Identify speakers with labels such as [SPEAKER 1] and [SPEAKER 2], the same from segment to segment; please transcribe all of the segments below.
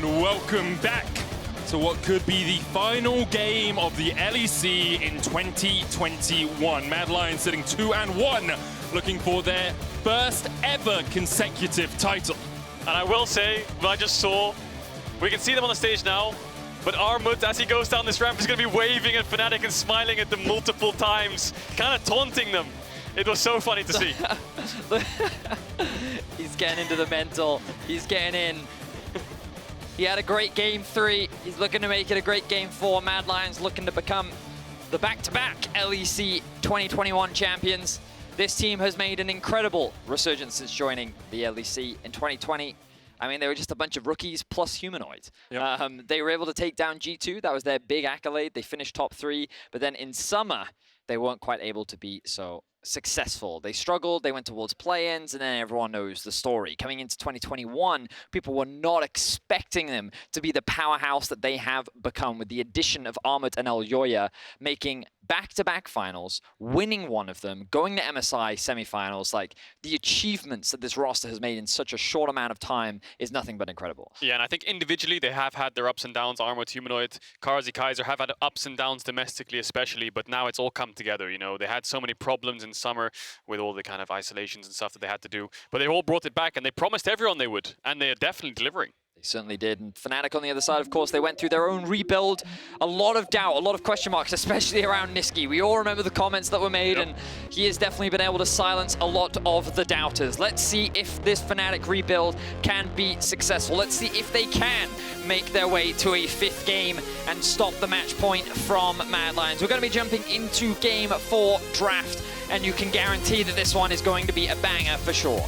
[SPEAKER 1] and welcome back to what could be the final game of the LEC in 2021. Mad Lions sitting 2-1, looking for their first ever consecutive title.
[SPEAKER 2] And I will say, what I just saw, we can see them on the stage now, but Armut, as he goes down this ramp, is going to be waving at Fnatic and smiling at them multiple times, kind of taunting them. It was so funny to see.
[SPEAKER 3] He's getting into the mental. He's getting in. He had a great game 3. He's looking to make it a great game 4. Mad Lions looking to become the back-to-back LEC 2021 champions. This team has made an incredible resurgence since joining the LEC in 2020. I mean, they were just a bunch of rookies plus Humanoid. Yep. They were able to take down G2. That was their big accolade. They finished top 3. But then in summer, they weren't quite able to be so successful. They struggled, they went towards play-ins, and then everyone knows the story. Coming into 2021, people were not expecting them to be the powerhouse that they have become, with the addition of Armut and Elyoya making back-to-back finals, winning one of them, going to MSI semifinals. Like, the achievements that this roster has made in such a short amount of time is nothing but incredible.
[SPEAKER 2] Yeah, and I think individually they have had their ups and downs. Armut, Humanoid, Carzzy, Kaiser have had ups and downs domestically especially, but now it's all come together, you know. They had so many problems in summer with all the kind of isolations and stuff that they had to do, but they all brought it back and they promised everyone they would, and they are definitely delivering.
[SPEAKER 3] They certainly did. And Fnatic on the other side, of course, they went through their own rebuild. A lot of doubt, a lot of question marks, especially around Nisqy. We all remember the comments that were made, and he has definitely been able to silence a lot of the doubters. Let's see if this Fnatic rebuild can be successful. Let's see if they can make their way to a 5th game and stop the match point from Mad Lions. We're going to be jumping into Game 4 draft, and you can guarantee that this one is going to be a banger for sure.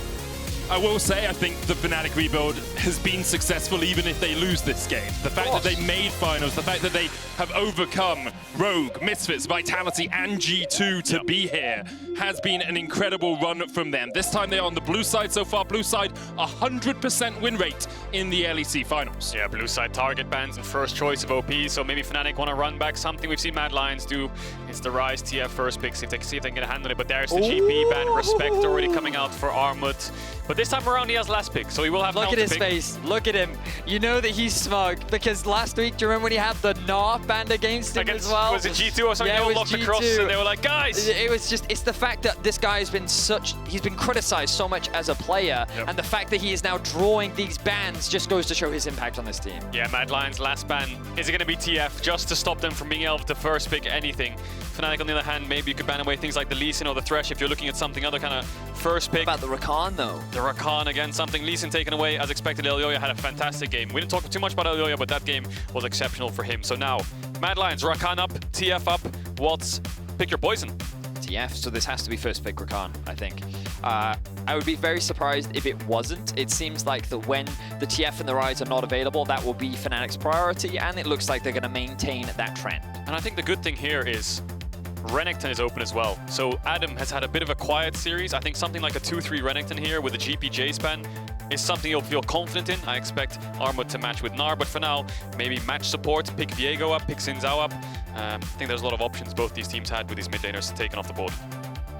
[SPEAKER 1] I will say, I think the Fnatic rebuild has been successful even if they lose this game. The fact that they made finals, the fact that they have overcome Rogue, Misfits, Vitality, and G2 to be here has been an incredible run from them. This time they're on the blue side so far. Blue side, 100% win rate in the LEC finals.
[SPEAKER 2] Yeah, blue side target bans and first choice of OP, so maybe Fnatic want to run back something we've seen Mad Lions do. It's the Rise TF first pick, see if they can handle it, but there's the GP ban. Respect already coming out for Armut. But this time around, he has last pick, so he will have
[SPEAKER 3] Look at his face. Look at him. You know that he's smug, because last week, do you remember when he had the Gnar banned against him as well?
[SPEAKER 2] Was it G2 or something?
[SPEAKER 3] Yeah,
[SPEAKER 2] they all locked across and they were like, guys!
[SPEAKER 3] It was just, it's the fact that this guy has been he's been criticized so much as a player, and the fact that he is now drawing these bans just goes to show his impact on this team. Yeah,
[SPEAKER 2] Mad Lions' last ban, is it going to be TF, just to stop them from being able to first pick anything? Fnatic, on the other hand, maybe you could ban away things like the Lee Sin or the Thresh if you're looking at something other kind of first pick.
[SPEAKER 3] What about the Rakan, though?
[SPEAKER 2] The Rakan, again, something Lee Sin taken away. As expected, Elyoya had a fantastic game. We didn't talk too much about Elyoya, but that game was exceptional for him. So now, Mad Lions, Rakan up, TF up, Watts, pick your poison.
[SPEAKER 3] TF, so this has to be first pick Rakan, I think. I would be very surprised if it wasn't. It seems like that when the TF and the Rise are not available, that will be Fnatic's priority, and it looks like they're going to maintain that trend.
[SPEAKER 2] And I think the good thing here is Renekton is open as well. So Adam has had a bit of a quiet series. I think something like a 2-3 Renekton here with a GPJ span is something you'll feel confident in. I expect Armut to match with Gnar, but for now, maybe match support, pick Viego up, pick Xin Zhao up. I think there's a lot of options both these teams had with these mid laners taken off the board.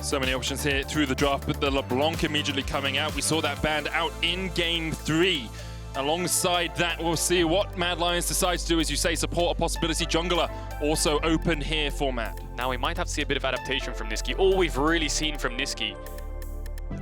[SPEAKER 1] So many options here through the draft, but the LeBlanc immediately coming out. We saw that banned out in Game 3. Alongside that, we'll see what Mad Lions decides to do, as you say, support a possibility. Jungler also open here for Mad.
[SPEAKER 2] Now we might have to see a bit of adaptation from Nisqy. All we've really seen from Nisqy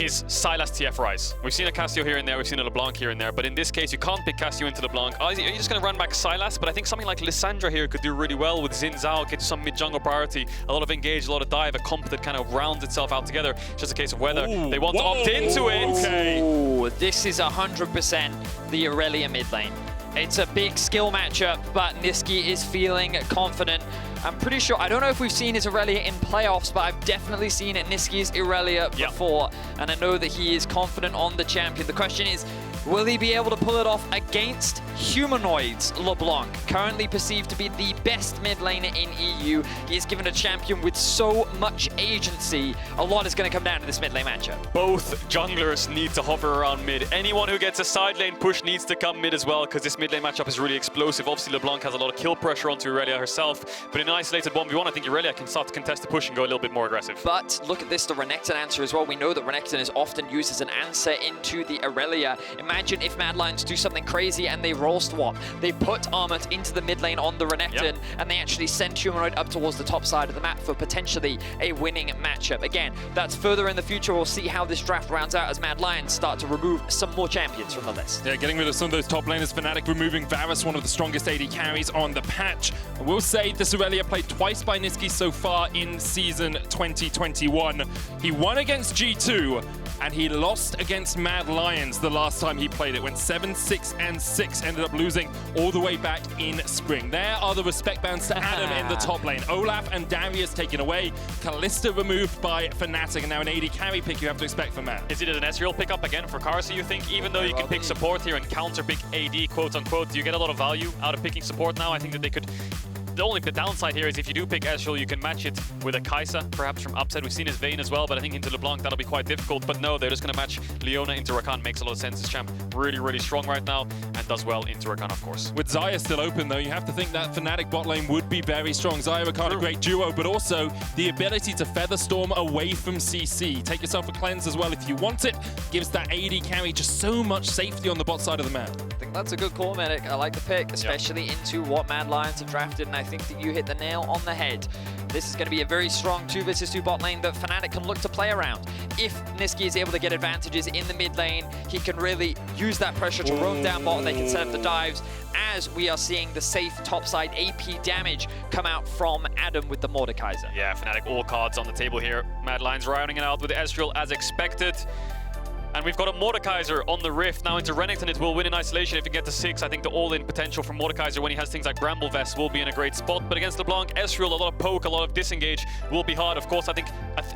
[SPEAKER 2] is Sylas TF Rise. We've seen a Cassio here and there, we've seen a LeBlanc here and there, but in this case you can't pick Cassio into LeBlanc. Are you just going to run back Sylas? But I think something like Lissandra here could do really well with Xin Zhao, get some mid-jungle priority, a lot of engage, a lot of dive, a comp that kind of rounds itself out together. It's just a case of whether they want to opt into it.
[SPEAKER 1] Okay.
[SPEAKER 3] Ooh, this is 100% the Irelia mid lane. It's a big skill matchup, but Nisqy is feeling confident. I'm pretty sure, I don't know if we've seen his Irelia in playoffs, but I've definitely seen Nisqy's Irelia before, and I know that he is confident on the champion. The question is, will he be able to pull it off against Humanoid's LeBlanc, currently perceived to be the best mid laner in EU? He is given a champion with so much agency. A lot is going to come down to this mid lane matchup.
[SPEAKER 2] Both junglers need to hover around mid. Anyone who gets a side lane push needs to come mid as well, because this mid lane matchup is really explosive. Obviously, LeBlanc has a lot of kill pressure onto Irelia herself, but in an isolated 1v1, I think Irelia can start to contest the push and go a little bit more aggressive.
[SPEAKER 3] But look at this, the Renekton answer as well. We know that Renekton is often used as an answer into the Irelia. Imagine if Mad Lions do something crazy crazy and they roll swap. They put Armut into the mid lane on the Renekton, and they actually send Humanoid up towards the top side of the map for potentially a winning matchup. Again, that's further in the future. We'll see how this draft rounds out as Mad Lions start to remove some more champions from the list.
[SPEAKER 1] Yeah, getting rid of some of those top laners. Fnatic removing Varus, one of the strongest AD carries on the patch. I will say this Irelia played twice by Nisqy so far in season 2021. He won against G2, and he lost against Mad Lions the last time he played it. Went 7-6-6, ended up losing all the way back in spring. There are the respect bands to Adam in the top lane. Olaf and Darius taken away. Kalista removed by Fnatic, and now an AD carry pick you have to expect from Mad.
[SPEAKER 2] Is it an Ezreal pickup again for Carzzy, you think? Even though you can pick support here and counter pick AD, quote unquote, do you get a lot of value out of picking support now? I think that they could... The downside here is if you do pick Ezreal, you can match it with a Kaiser, perhaps from upside. We've seen his Vayne as well, but I think into LeBlanc that'll be quite difficult. But no, they're just going to match Leona into Rakan. Makes a lot of sense. This champ really, really strong right now and does well into Rakan, of course.
[SPEAKER 1] With Xayah still open, though, you have to think that Fnatic bot lane would be very strong. Xayah, Rakan, a great duo, but also the ability to feather storm away from CC. Take yourself a cleanse as well if you want it. Gives that AD carry just so much safety on the bot side of the map.
[SPEAKER 3] I think that's a good call, Medic. I like the pick, especially into what Mad Lions have drafted, and I think that you hit the nail on the head. This is going to be a very strong 2 versus 2 bot lane that Fnatic can look to play around. If Nisqy is able to get advantages in the mid lane, he can really use that pressure to roam down bot, and they can set up the dives, as we are seeing the safe topside AP damage come out from Adam with the Mordekaiser.
[SPEAKER 2] Yeah, Fnatic all cards on the table here. Mad Lions rounding it out with Ezreal as expected. And we've got a Mordekaiser on the Rift. Now into Renekton, it will win in isolation if it gets to 6. I think the all-in potential from Mordekaiser when he has things like Bramble Vest will be in a great spot. But against LeBlanc, Ezreal, a lot of poke, a lot of disengage will be hard. Of course, I think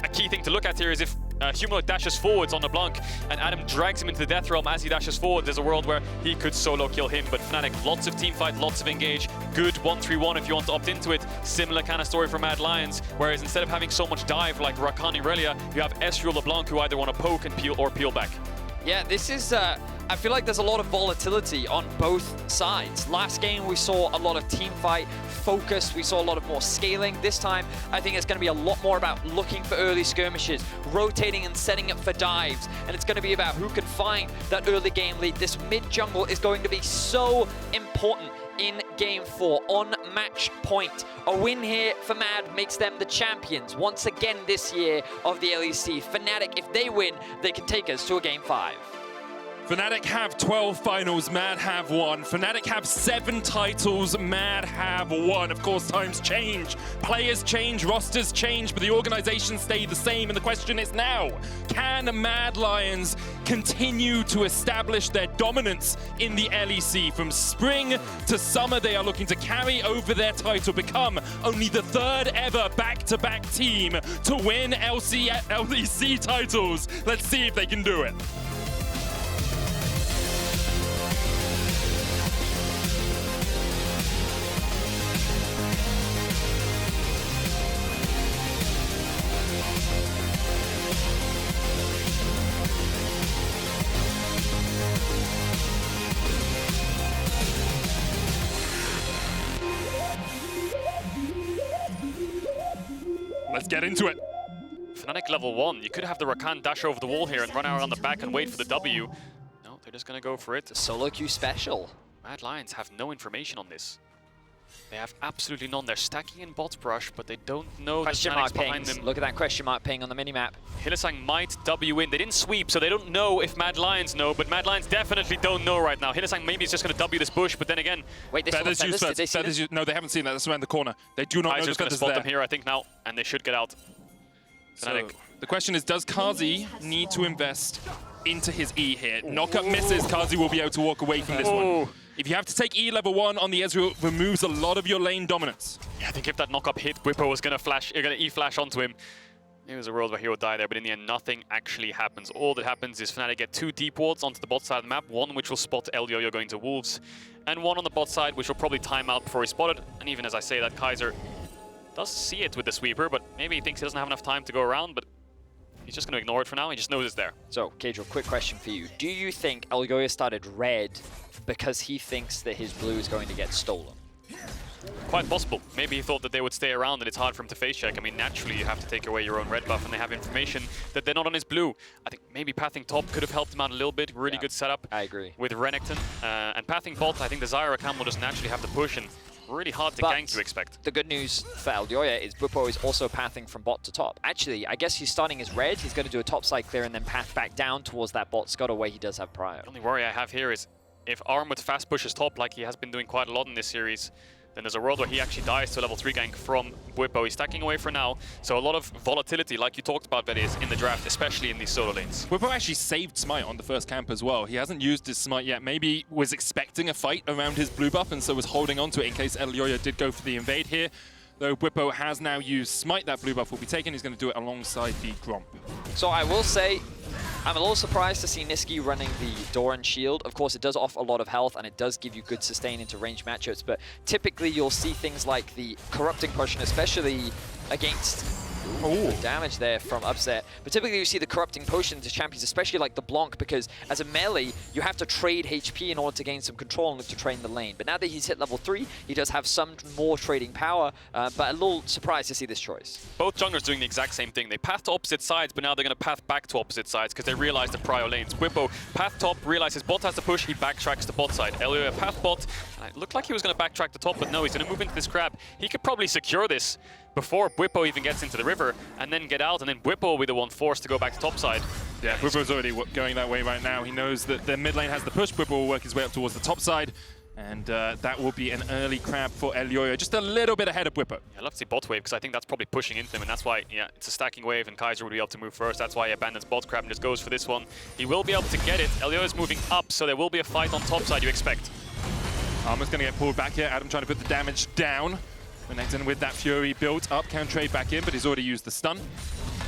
[SPEAKER 2] a key thing to look at here is if Humanoid dashes forwards on LeBlanc and Adam drags him into the Death Realm as he dashes forward, there's a world where he could solo kill him. But Fnatic, lots of team fight, lots of engage. Good 1-3-1 if you want to opt into it. Similar kind of story for Mad Lions, whereas instead of having so much dive like Rakan Irelia, you have Ezreal LeBlanc who either want to poke and peel back.
[SPEAKER 3] Yeah, this is, I feel like there's a lot of volatility on both sides. Last game, we saw a lot of team fight, focus, we saw a lot of more scaling. This time, I think it's going to be a lot more about looking for early skirmishes, rotating and setting up for dives, and it's going to be about who can find that early game lead. This mid-jungle is going to be so important in Game 4 on match point. A win here for Mad makes them the champions once again this year of the LEC. Fnatic, if they win, they can take us to a Game 5.
[SPEAKER 1] Fnatic have 12 finals, Mad have 1. Fnatic have 7 titles, Mad have 1. Of course, times change, players change, rosters change, but the organizations stay the same. And the question is now, can Mad Lions continue to establish their dominance in the LEC? From spring to summer, they are looking to carry over their title, become only the 3rd ever back-to-back team to win LEC titles. Let's see if they can do it. Let's get into it.
[SPEAKER 2] Fnatic level 1. You could have the Rakan dash over the wall here and run around the back and wait for the W. No, they're just going to go for it.
[SPEAKER 3] Solo queue special.
[SPEAKER 2] Mad Lions have no information on this. They have absolutely none. They're stacking in bot brush, but they don't know that Fnatic's behind them.
[SPEAKER 3] Look at that question mark ping on the minimap.
[SPEAKER 2] Hylissang might W in. They didn't sweep, so they don't know if Mad Lions know, but Mad Lions definitely don't know right now. Hylissang maybe is just going to W this bush, but then again...
[SPEAKER 3] Wait, this
[SPEAKER 1] Feathers use first. No, they haven't seen that. That's around the corner. They do not know the
[SPEAKER 2] going to spot them here, I think, now, and they should get out.
[SPEAKER 1] So, the question is, does Carzzy need to invest into his E here? Knockup misses, Carzzy will be able to walk away from this one. If you have to take E level 1 on the Ezreal, it removes a lot of your lane dominance.
[SPEAKER 2] Yeah, I think if that knockup hit, Bwipo was going to E-flash onto him. It was a world where he would die there, but in the end, nothing actually happens. All that happens is Fnatic get 2 deep wards onto the bot side of the map, one which will spot Elyoya going to Wolves, and one on the bot side, which will probably time out before he's spotted. And even as I say that, Kaiser does see it with the sweeper, but maybe he thinks he doesn't have enough time to go around, but he's just going to ignore it for now. He just knows it's there.
[SPEAKER 3] So, Caedrel, quick question for you. Do you think Elyoya started red because he thinks that his blue is going to get stolen?
[SPEAKER 2] Quite possible. Maybe he thought that they would stay around and it's hard for him to face check. I mean, naturally you have to take away your own red buff and they have information that they're not on his blue. I think maybe pathing top could have helped him out a little bit. Really good setup.
[SPEAKER 3] I agree. With
[SPEAKER 2] Renekton. And pathing bot, I think the Xayah Rakan will just naturally have to push and really hard to gank to expect.
[SPEAKER 3] The good news for Elyoya is Bwipo is also pathing from bot to top. Actually, I guess he's starting as red. He's going to do a top side clear and then path back down towards that bot scuttle where he does have prio.
[SPEAKER 2] The only worry I have here is if Armut fast pushes top like he has been doing quite a lot in this series, then there's a world where he actually dies to a level 3 gank from Bwipo. He's stacking away for now, so a lot of volatility, like you talked about, Vedius, in the draft, especially in these solo lanes.
[SPEAKER 1] Bwipo actually saved Smite on the first camp as well. He hasn't used his Smite yet. Maybe was expecting a fight around his blue buff and so was holding on to it in case Elyoya did go for the invade here. Though Bwipo has now used Smite, that blue buff will be taken. He's going to do it alongside the Gromp.
[SPEAKER 3] So I will say, I'm a little surprised to see Nisqy running the Doran shield. Of course, it does offer a lot of health and it does give you good sustain into ranged matchups, but typically you'll see things like the Corrupting Potion, especially against damage there from Upset. But typically you see the Corrupting Potion to champions, especially like LeBlanc, because as a melee, you have to trade HP in order to gain some control and look to train the lane. But now that he's hit level 3, he does have some more trading power, but a little surprised to see this choice.
[SPEAKER 2] Both junglers doing the exact same thing. They path to opposite sides, but now they're going to path back to opposite sides because they realize the prio lanes. Bwipo path top, realizes bot has to push, he backtracks to bot side. Elyoya path bot, and it looked like he was going to backtrack to top, but no, he's going to move into this crab. He could probably secure this before Bwipo even gets into the river, and then get out, and then Bwipo will be the one forced to go back to top side.
[SPEAKER 1] Yeah, Bwipo's already going that way right now. He knows that the mid lane has the push. Bwipo will work his way up towards the top side, and that will be an early crab for Elyoya, just a little bit ahead of Bwipo.
[SPEAKER 2] Yeah, I'd love to see bot wave, because I think that's probably pushing into him, and that's why, yeah, it's a stacking wave, and Kaiser would be able to move first. That's why he abandons bot crab and just goes for this one. He will be able to get it. Elyoya's moving up, so there will be a fight on top side, you expect.
[SPEAKER 1] Armut's going to get pulled back here. Adam trying to put the damage down. Renekton with that Fury built up, can trade back in, but he's already used the stun.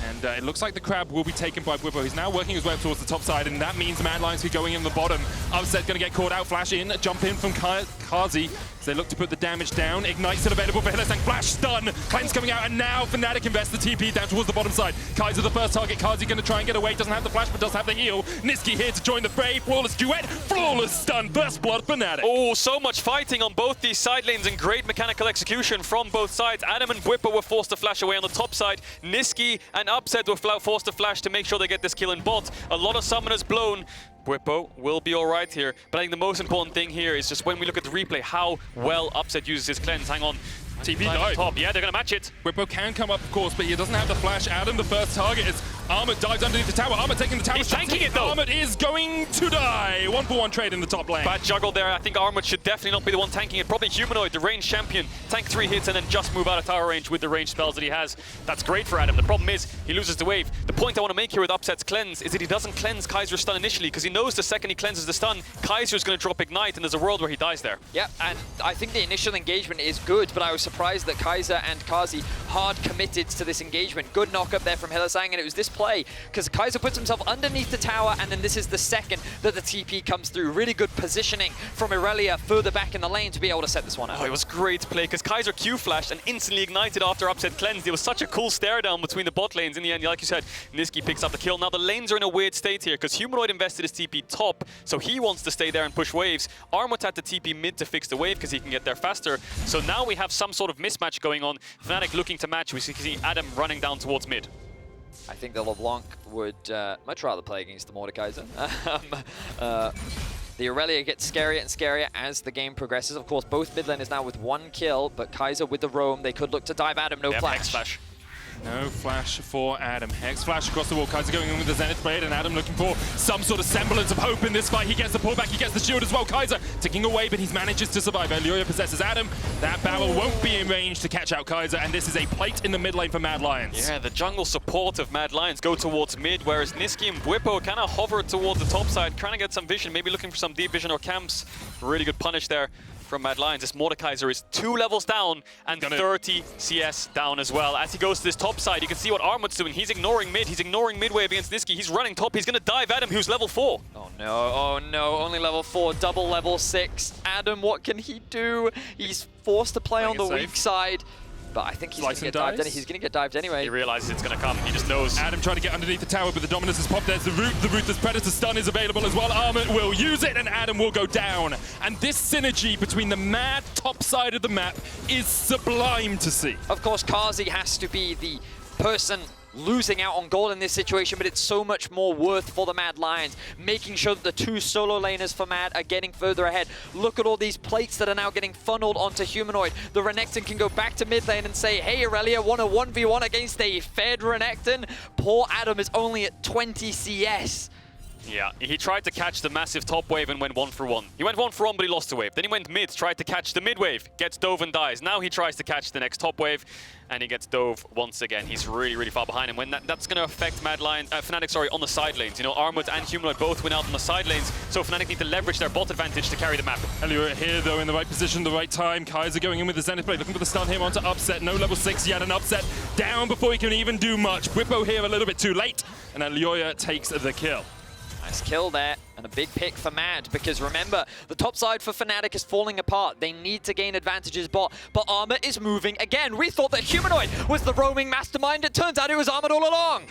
[SPEAKER 1] And it looks like the crab will be taken by Bwipo. He's now working his way up towards the top side, and that means MAD Lions keep going in the bottom. Upset going to get caught out, flash in, jump in from Carzzy as they look to put the damage down. Ignite still available for Hylissang, flash stun, cleanse coming out, and now Fnatic invests the TP down towards the bottom side. Kaiser the first target, Carzzy going to try and get away, doesn't have the flash but does have the heal. Nisqy here to join the fray, flawless duet, flawless stun, first blood Fnatic.
[SPEAKER 2] Oh, so much fighting on both these side lanes and great mechanical execution from both sides. Adam and Bwipo were forced to flash away on the top side. Nisqy and Upset were forced to flash to make sure they get this kill in bot. A lot of summoners blown. Bwipo will be all right here, but I think the most important thing here is just when we look at the replay, how well Upset uses his cleanse. Hang on. TP dive top. Yeah, they're going to match it.
[SPEAKER 1] Bwipo can come up, of course, but he doesn't have the flash. Adam, the first target, is Armut dives underneath the tower. Armut taking the tower.
[SPEAKER 2] He's tanking it, though.
[SPEAKER 1] Armut is going to die. 1-for-1 trade in the top lane.
[SPEAKER 2] Bad juggle there. I think Armut should definitely not be the one tanking it. Probably Humanoid, the ranged champion. Tank 3 hits and then just move out of tower range with the ranged spells that he has. That's great for Adam. The problem is he loses the wave. The point I want to make here with Upset's cleanse is that he doesn't cleanse Kaiser's stun initially because he knows the second he cleanses the stun, Kaiser's going to drop Ignite and there's a world where he dies there.
[SPEAKER 3] Yeah, and I think the initial engagement is good, but I was surprised that Kaiser and Carzzy hard committed to this engagement. Good knock up there from Hylissang, and it was this play because Kaiser puts himself underneath the tower, and then this is the second that the TP comes through. Really good positioning from Irelia further back in the lane to be able to set this one up.
[SPEAKER 2] Oh, it was great play because Kaiser Q-flashed and instantly ignited after Upset cleansed. It was such a cool stare down between the bot lanes. In the end, like you said, Nisqy picks up the kill. Now the lanes are in a weird state here because Humanoid invested his TP top, so he wants to stay there and push waves. Armut had the TP mid to fix the wave because he can get there faster. So now we have some sort of mismatch going on. Fnatic looking to match. We see Adam running down towards mid.
[SPEAKER 3] I think the LeBlanc would much rather play against the Mordekaiser. The Irelia gets scarier and scarier as the game progresses. Of course, both mid laners now with 1 kill, but Kaiser with the roam, they could look to dive Adam, no flash.
[SPEAKER 2] X-flash.
[SPEAKER 1] No flash for Adam. Hex flash across the wall. Kaiser going in with the Zenith Blade, and Adam looking for some sort of semblance of hope in this fight. He gets the pullback, he gets the shield as well. Kaiser ticking away, but he manages to survive. Elyoya possesses Adam. That barrel won't be in range to catch out Kaiser, and this is a plate in the mid lane for MAD Lions.
[SPEAKER 2] Yeah, the jungle support of MAD Lions go towards mid, whereas Nisqy and Bwipo kind of hover towards the top side, trying to get some vision, maybe looking for some deep vision or camps. Really good punish there from MAD Lions. This Mordekaiser is 2 levels down and 30 CS down as well. As he goes to this top side, you can see what Armut's doing. He's ignoring mid. He's ignoring midwave against Nisqy. He's running top. He's going to dive Adam, who's level 4.
[SPEAKER 3] Oh no, only level 4, double level 6. Adam, what can he do? He's forced to play on the weak side. But I think he's going
[SPEAKER 1] Slice
[SPEAKER 3] to
[SPEAKER 1] and
[SPEAKER 3] get dived.
[SPEAKER 1] dice?
[SPEAKER 3] He's going to get dived anyway.
[SPEAKER 2] He realizes it's going to come. He just knows.
[SPEAKER 1] Adam trying to get underneath the tower, but the dominance is popped. There's the root. The Ruthless Predator stun is available as well. Armut will use it, and Adam will go down. And this synergy between the MAD top side of the map is sublime to see.
[SPEAKER 3] Of course, Carzzy has to be the person losing out on gold in this situation, but it's so much more worth for the MAD Lions, making sure that the two solo laners for MAD are getting further ahead. Look at all these plates that are now getting funneled onto Humanoid. The Renekton can go back to mid lane and say, hey, Irelia, want a 1v1 against a fed Renekton? Poor Adam is only at 20 CS.
[SPEAKER 2] Yeah, he tried to catch the massive top wave and went 1-for-1. He went 1-for-1, but he lost the wave. Then he went mid, tried to catch the mid wave, gets dove and dies. Now he tries to catch the next top wave, and he gets dove once again. He's really, really far behind him. When that's going to affect MAD Lions, Fnatic, on the side lanes. You know, Armut and Humanoid both went out on the side lanes, so Fnatic need to leverage their bot advantage to carry the map.
[SPEAKER 1] Elyoya here, though, in the right position, the right time. Kaiser going in with the Zenith Blade, looking for the stun here onto Upset. No level 6 yet, an Upset down before he can even do much. Bwipo here a little bit too late, and Elyoya takes the kill.
[SPEAKER 3] Nice kill there, and a big pick for MAD, because remember, the top side for Fnatic is falling apart. They need to gain advantages, but Armut is moving again. We thought that Humanoid was the roaming mastermind. It turns out it was Armut all along.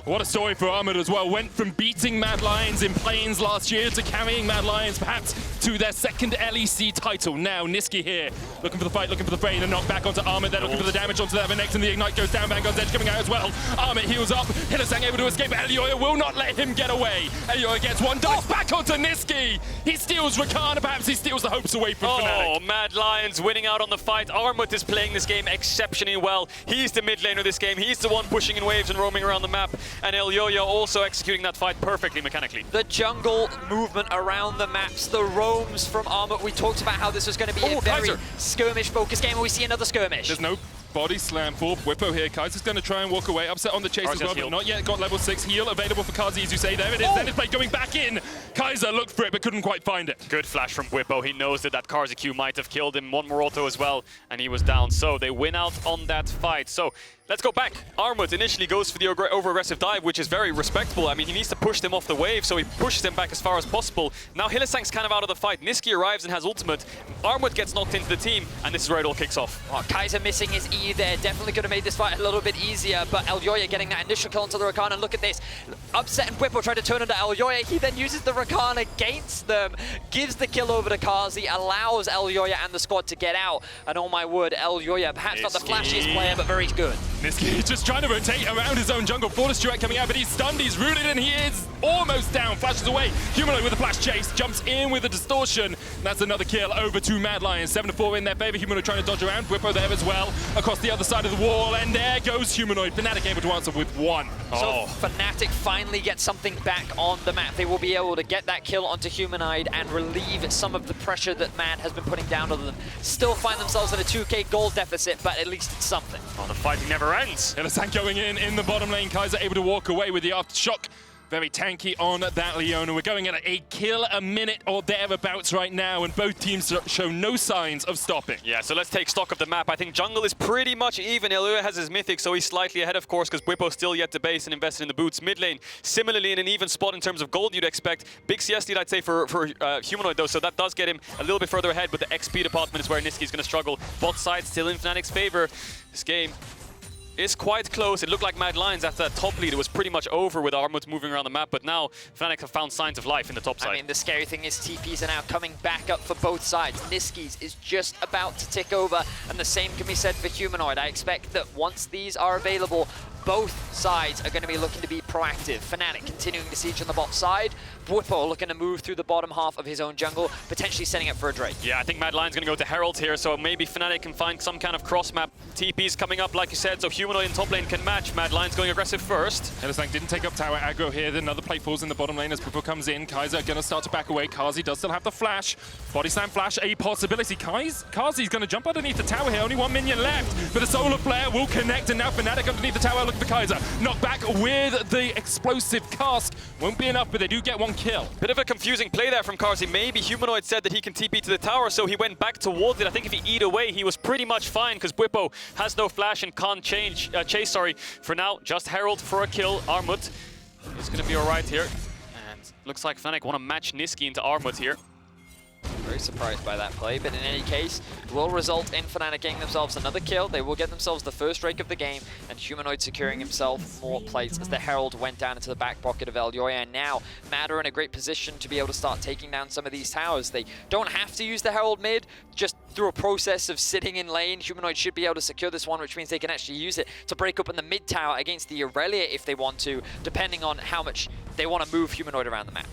[SPEAKER 1] What a story for Armut as well. Went from beating MAD Lions in Plains last year to carrying MAD Lions perhaps to their second LEC title. Now Nisqy here, looking for the fight, looking for the brain, and knock back onto Armut. They're looking for the damage onto that Renekton, and the Ignite goes down. Vanguard's Edge coming out as well. Armut heals up. Hylissang able to escape. Elyoya will not let him get away. Elyoya gets one, dives back onto Nisqy. He steals Rakan, and perhaps he steals the hopes away from Fnatic.
[SPEAKER 2] Oh, MAD Lions winning out on the fight. Armut is playing this game exceptionally well. He's the mid laner this game. He's the one pushing in waves and roaming around the map. And Elyoya also executing that fight perfectly mechanically.
[SPEAKER 3] The jungle movement around the maps, the roams from Armut. We talked about how this was going to be a very
[SPEAKER 2] Kaiser.
[SPEAKER 3] skirmish-focused game, and we see another skirmish.
[SPEAKER 1] There's no body slam for Bwipo here. Kaiser's going to try and walk away. Upset on the chase
[SPEAKER 2] Carzzy
[SPEAKER 1] as well,
[SPEAKER 2] has
[SPEAKER 1] but
[SPEAKER 2] healed.
[SPEAKER 1] not yet got level 6 heal available for Carzzy, as you say. There it is. Zenith Blade going back in. Kaiser looked for it, but couldn't quite find it.
[SPEAKER 2] Good flash from Bwipo. He knows that Carzzy Q might have killed him. One more auto as well, and he was down. So they win out on that fight. So let's go back. Armut initially goes for the over-aggressive dive, which is very respectable. I mean, he needs to push them off the wave, so he pushes them back as far as possible. Now Hylissang's kind of out of the fight. Nisqy arrives and has ultimate. Armut gets knocked into the team, and this is where it all kicks off.
[SPEAKER 3] Oh, Kaiser missing his E there. Definitely could have made this fight a little bit easier, but Elyoya getting that initial kill onto the Rakan, and look at this. Upset and Bwipo try to turn into Elyoya. He then uses the Rakan against them, gives the kill over to Carzzy, allows Elyoya and the squad to get out. And oh my word, Elyoya, perhaps not the flashiest player, but very good.
[SPEAKER 1] Nisqy just trying to rotate around his own jungle. Flawless duet coming out, but he's stunned, he's rooted, and he is almost down. Flashes away. Humanoid with a flash chase, jumps in with a distortion. That's another kill over to MAD Lions. 7-4 in their favor. Humanoid trying to dodge around. Bwipo there as well, across the other side of the wall, and there goes Humanoid. Fnatic able to answer with one.
[SPEAKER 3] So Fnatic finally get something back on the map. They will be able to get that kill onto Humanoid and relieve some of the pressure that MAD has been putting down on them. Still find themselves in a 2k gold deficit, but at least it's something.
[SPEAKER 2] Oh, the fighting never ends.
[SPEAKER 1] Hylissang going in the bottom lane. Kaiser able to walk away with the aftershock. Very tanky on that Leona. We're going at a kill a minute or thereabouts right now, and both teams show no signs of stopping.
[SPEAKER 2] Yeah, so let's take stock of the map. I think jungle is pretty much even. Elyoya has his mythic, so he's slightly ahead, of course, because Bwipo's still yet to base and invested in the boots. Mid lane, similarly in an even spot in terms of gold you'd expect. Big CS lead, I'd say, for Humanoid, though, so that does get him a little bit further ahead, but the XP department is where Nisqy's going to struggle. Bot side still in Fnatic's favor. This game is quite close. It looked like MAD Lions after that top lead. It was pretty much over with Armut moving around the map, but now Fnatic have found signs of life in the top side.
[SPEAKER 3] I mean, the scary thing is TPs are now coming back up for both sides. Nisqy's is just about to tick over, and the same can be said for Humanoid. I expect that once these are available, both sides are going to be looking to be proactive. Fnatic continuing to siege on the bot side. Bwipo looking to move through the bottom half of his own jungle, potentially setting up for a Drake.
[SPEAKER 2] Yeah, I think MAD Lions going to go to Herald here, so maybe Fnatic can find some kind of cross-map. TP's coming up, like you said, so Humanoid in top lane can match. MAD Lions going aggressive first.
[SPEAKER 1] Hylissang didn't take up tower aggro here. Another play falls in the bottom lane as Bwipo comes in. Kaiser going to start to back away. Carzzy does still have the flash. Body slam flash, a possibility. Carzzy's going to jump underneath the tower here. Only one minion left, but the solar flare will connect, and now Fnatic underneath the tower looking for Kaiser. Knock back with the explosive cast. Won't be enough, but they do get one kill.
[SPEAKER 2] Bit of a confusing play there from Carzzy. Maybe Humanoid said that he can TP to the tower, so he went back towards it. I think if he eat away, he was pretty much fine, because Bwipo has no flash and can't chase. For now, just Herald for a kill. Armut is going to be all right here. And looks like Fnatic want to match Nisqy into Armut here.
[SPEAKER 3] Very surprised by that play, but in any case, it will result in Fnatic getting themselves another kill. They will get themselves the first rake of the game, and Humanoid securing himself more plates as the Herald went down into the back pocket of Elyoya. And now, MAD are in a great position to be able to start taking down some of these towers. They don't have to use the Herald mid, just through a process of sitting in lane, Humanoid should be able to secure this one, which means they can actually use it to break open the mid tower against the Irelia if they want to, depending on how much they want to move Humanoid around the map.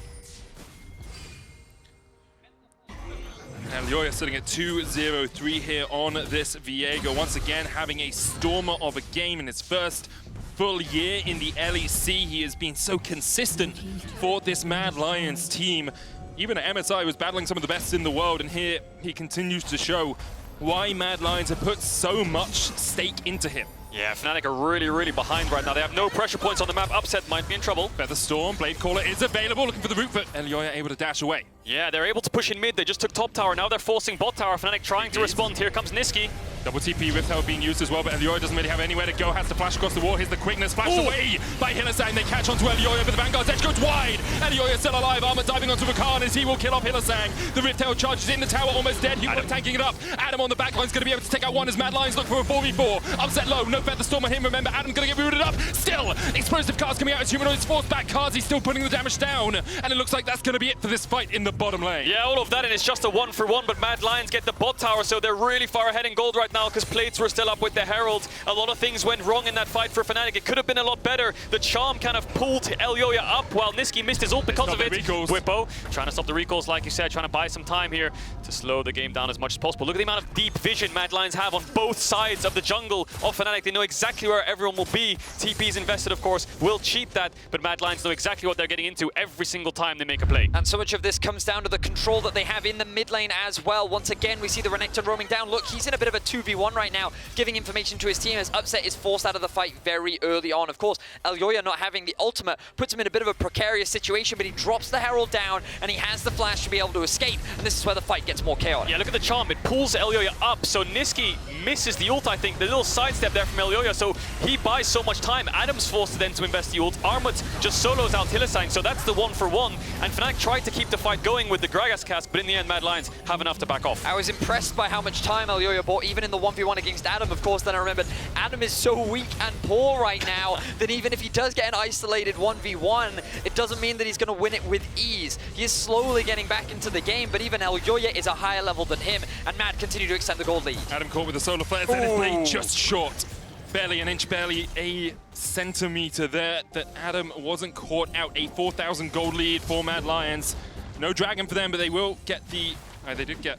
[SPEAKER 1] Elyoya sitting at 2-0-3 here on this Viego. Once again, having a stormer of a game in his first full year in the LEC. He has been so consistent for this MAD Lions team. Even at MSI, was battling some of the best in the world, and here he continues to show why MAD Lions have put so much stake into him.
[SPEAKER 2] Yeah, Fnatic are really behind right now. They have no pressure points on the map. Upset might be in trouble.
[SPEAKER 1] Featherstorm, Blade Caller is available, looking for the root, but Elyoya able to dash away.
[SPEAKER 2] Yeah, they're able to push in mid. They just took top tower. Now they're forcing bot tower. Fnatic trying to respond. Here comes Nisqy.
[SPEAKER 1] Double TP Rift Herald being used as well, but Elyoya doesn't really have anywhere to go. Has to flash across the wall. Here's the quickness. Flashed away by Hylissang. They catch onto Elyoya, but the Vanguard's edge goes wide. Elyoya still alive. Armut diving onto Rakan as he will kill off Hylissang. The Rift Herald charges in the tower, almost dead. Humanoid tanking it up. Adam on the backline's going to be able to take out one as MAD Lions look for a 4v4. Upset low. No Featherstorm on him. Remember, Adam's going to get rooted up. Still, explosive cars coming out as Humanoid's forced back. Carzzy still putting the damage down. And it looks like that's going to be it for this fight in the bottom lane.
[SPEAKER 2] Yeah, all of that, and it's just a 1-for-1, but MAD Lions get the bot tower, so they're really far ahead in gold right now because plates were still up with the Herald. A lot of things went wrong in that fight for Fnatic. It could have been a lot better. The Charm kind of pulled Elyoya up while Nisqy missed his ult because of it. Bwipo trying to stop the recalls, like you said, trying to buy some time here to slow the game down as much as possible. Look at the amount of deep vision MAD Lions have on both sides of the jungle of Fnatic. They know exactly where everyone will be. TP's invested, of course, will cheat that, but MAD Lions know exactly what they're getting into every single time they make a play.
[SPEAKER 3] And so much of this comes down to the control that they have in the mid lane as well. Once again, we see the Renekton roaming down. Look, he's in a bit of a 2v1 right now, giving information to his team as Upset is forced out of the fight very early on. Of course, Elyoya not having the ultimate puts him in a bit of a precarious situation, but he drops the Herald down and he has the flash to be able to escape. And this is where the fight gets more chaotic.
[SPEAKER 2] Yeah, look at the Charm. It pulls Elyoya up, so Nisqy misses the ult, I think. The little sidestep there from Elyoya, so he buys so much time. Adam's forced then to invest the ult. Armut just solos out Hylissang, so that's the 1-for-1. And Fnatic tried to keep the fight going with the Gragas cast, but in the end, MAD Lions have enough to back off.
[SPEAKER 3] I was impressed by how much time Elyoya bought, even in the 1v1 against Adam. Of course, then I remembered Adam is so weak and poor right now that even if he does get an isolated 1v1, it doesn't mean that he's going to win it with ease. He is slowly getting back into the game, but even Elyoya is a higher level than him, and MAD continue to extend the gold lead.
[SPEAKER 1] Adam caught with the solar flares, and his blade just short. Barely an inch, barely a centimeter there that Adam wasn't caught out. A 4,000 gold lead for MAD Lions. No dragon for them, but they will get the... they did get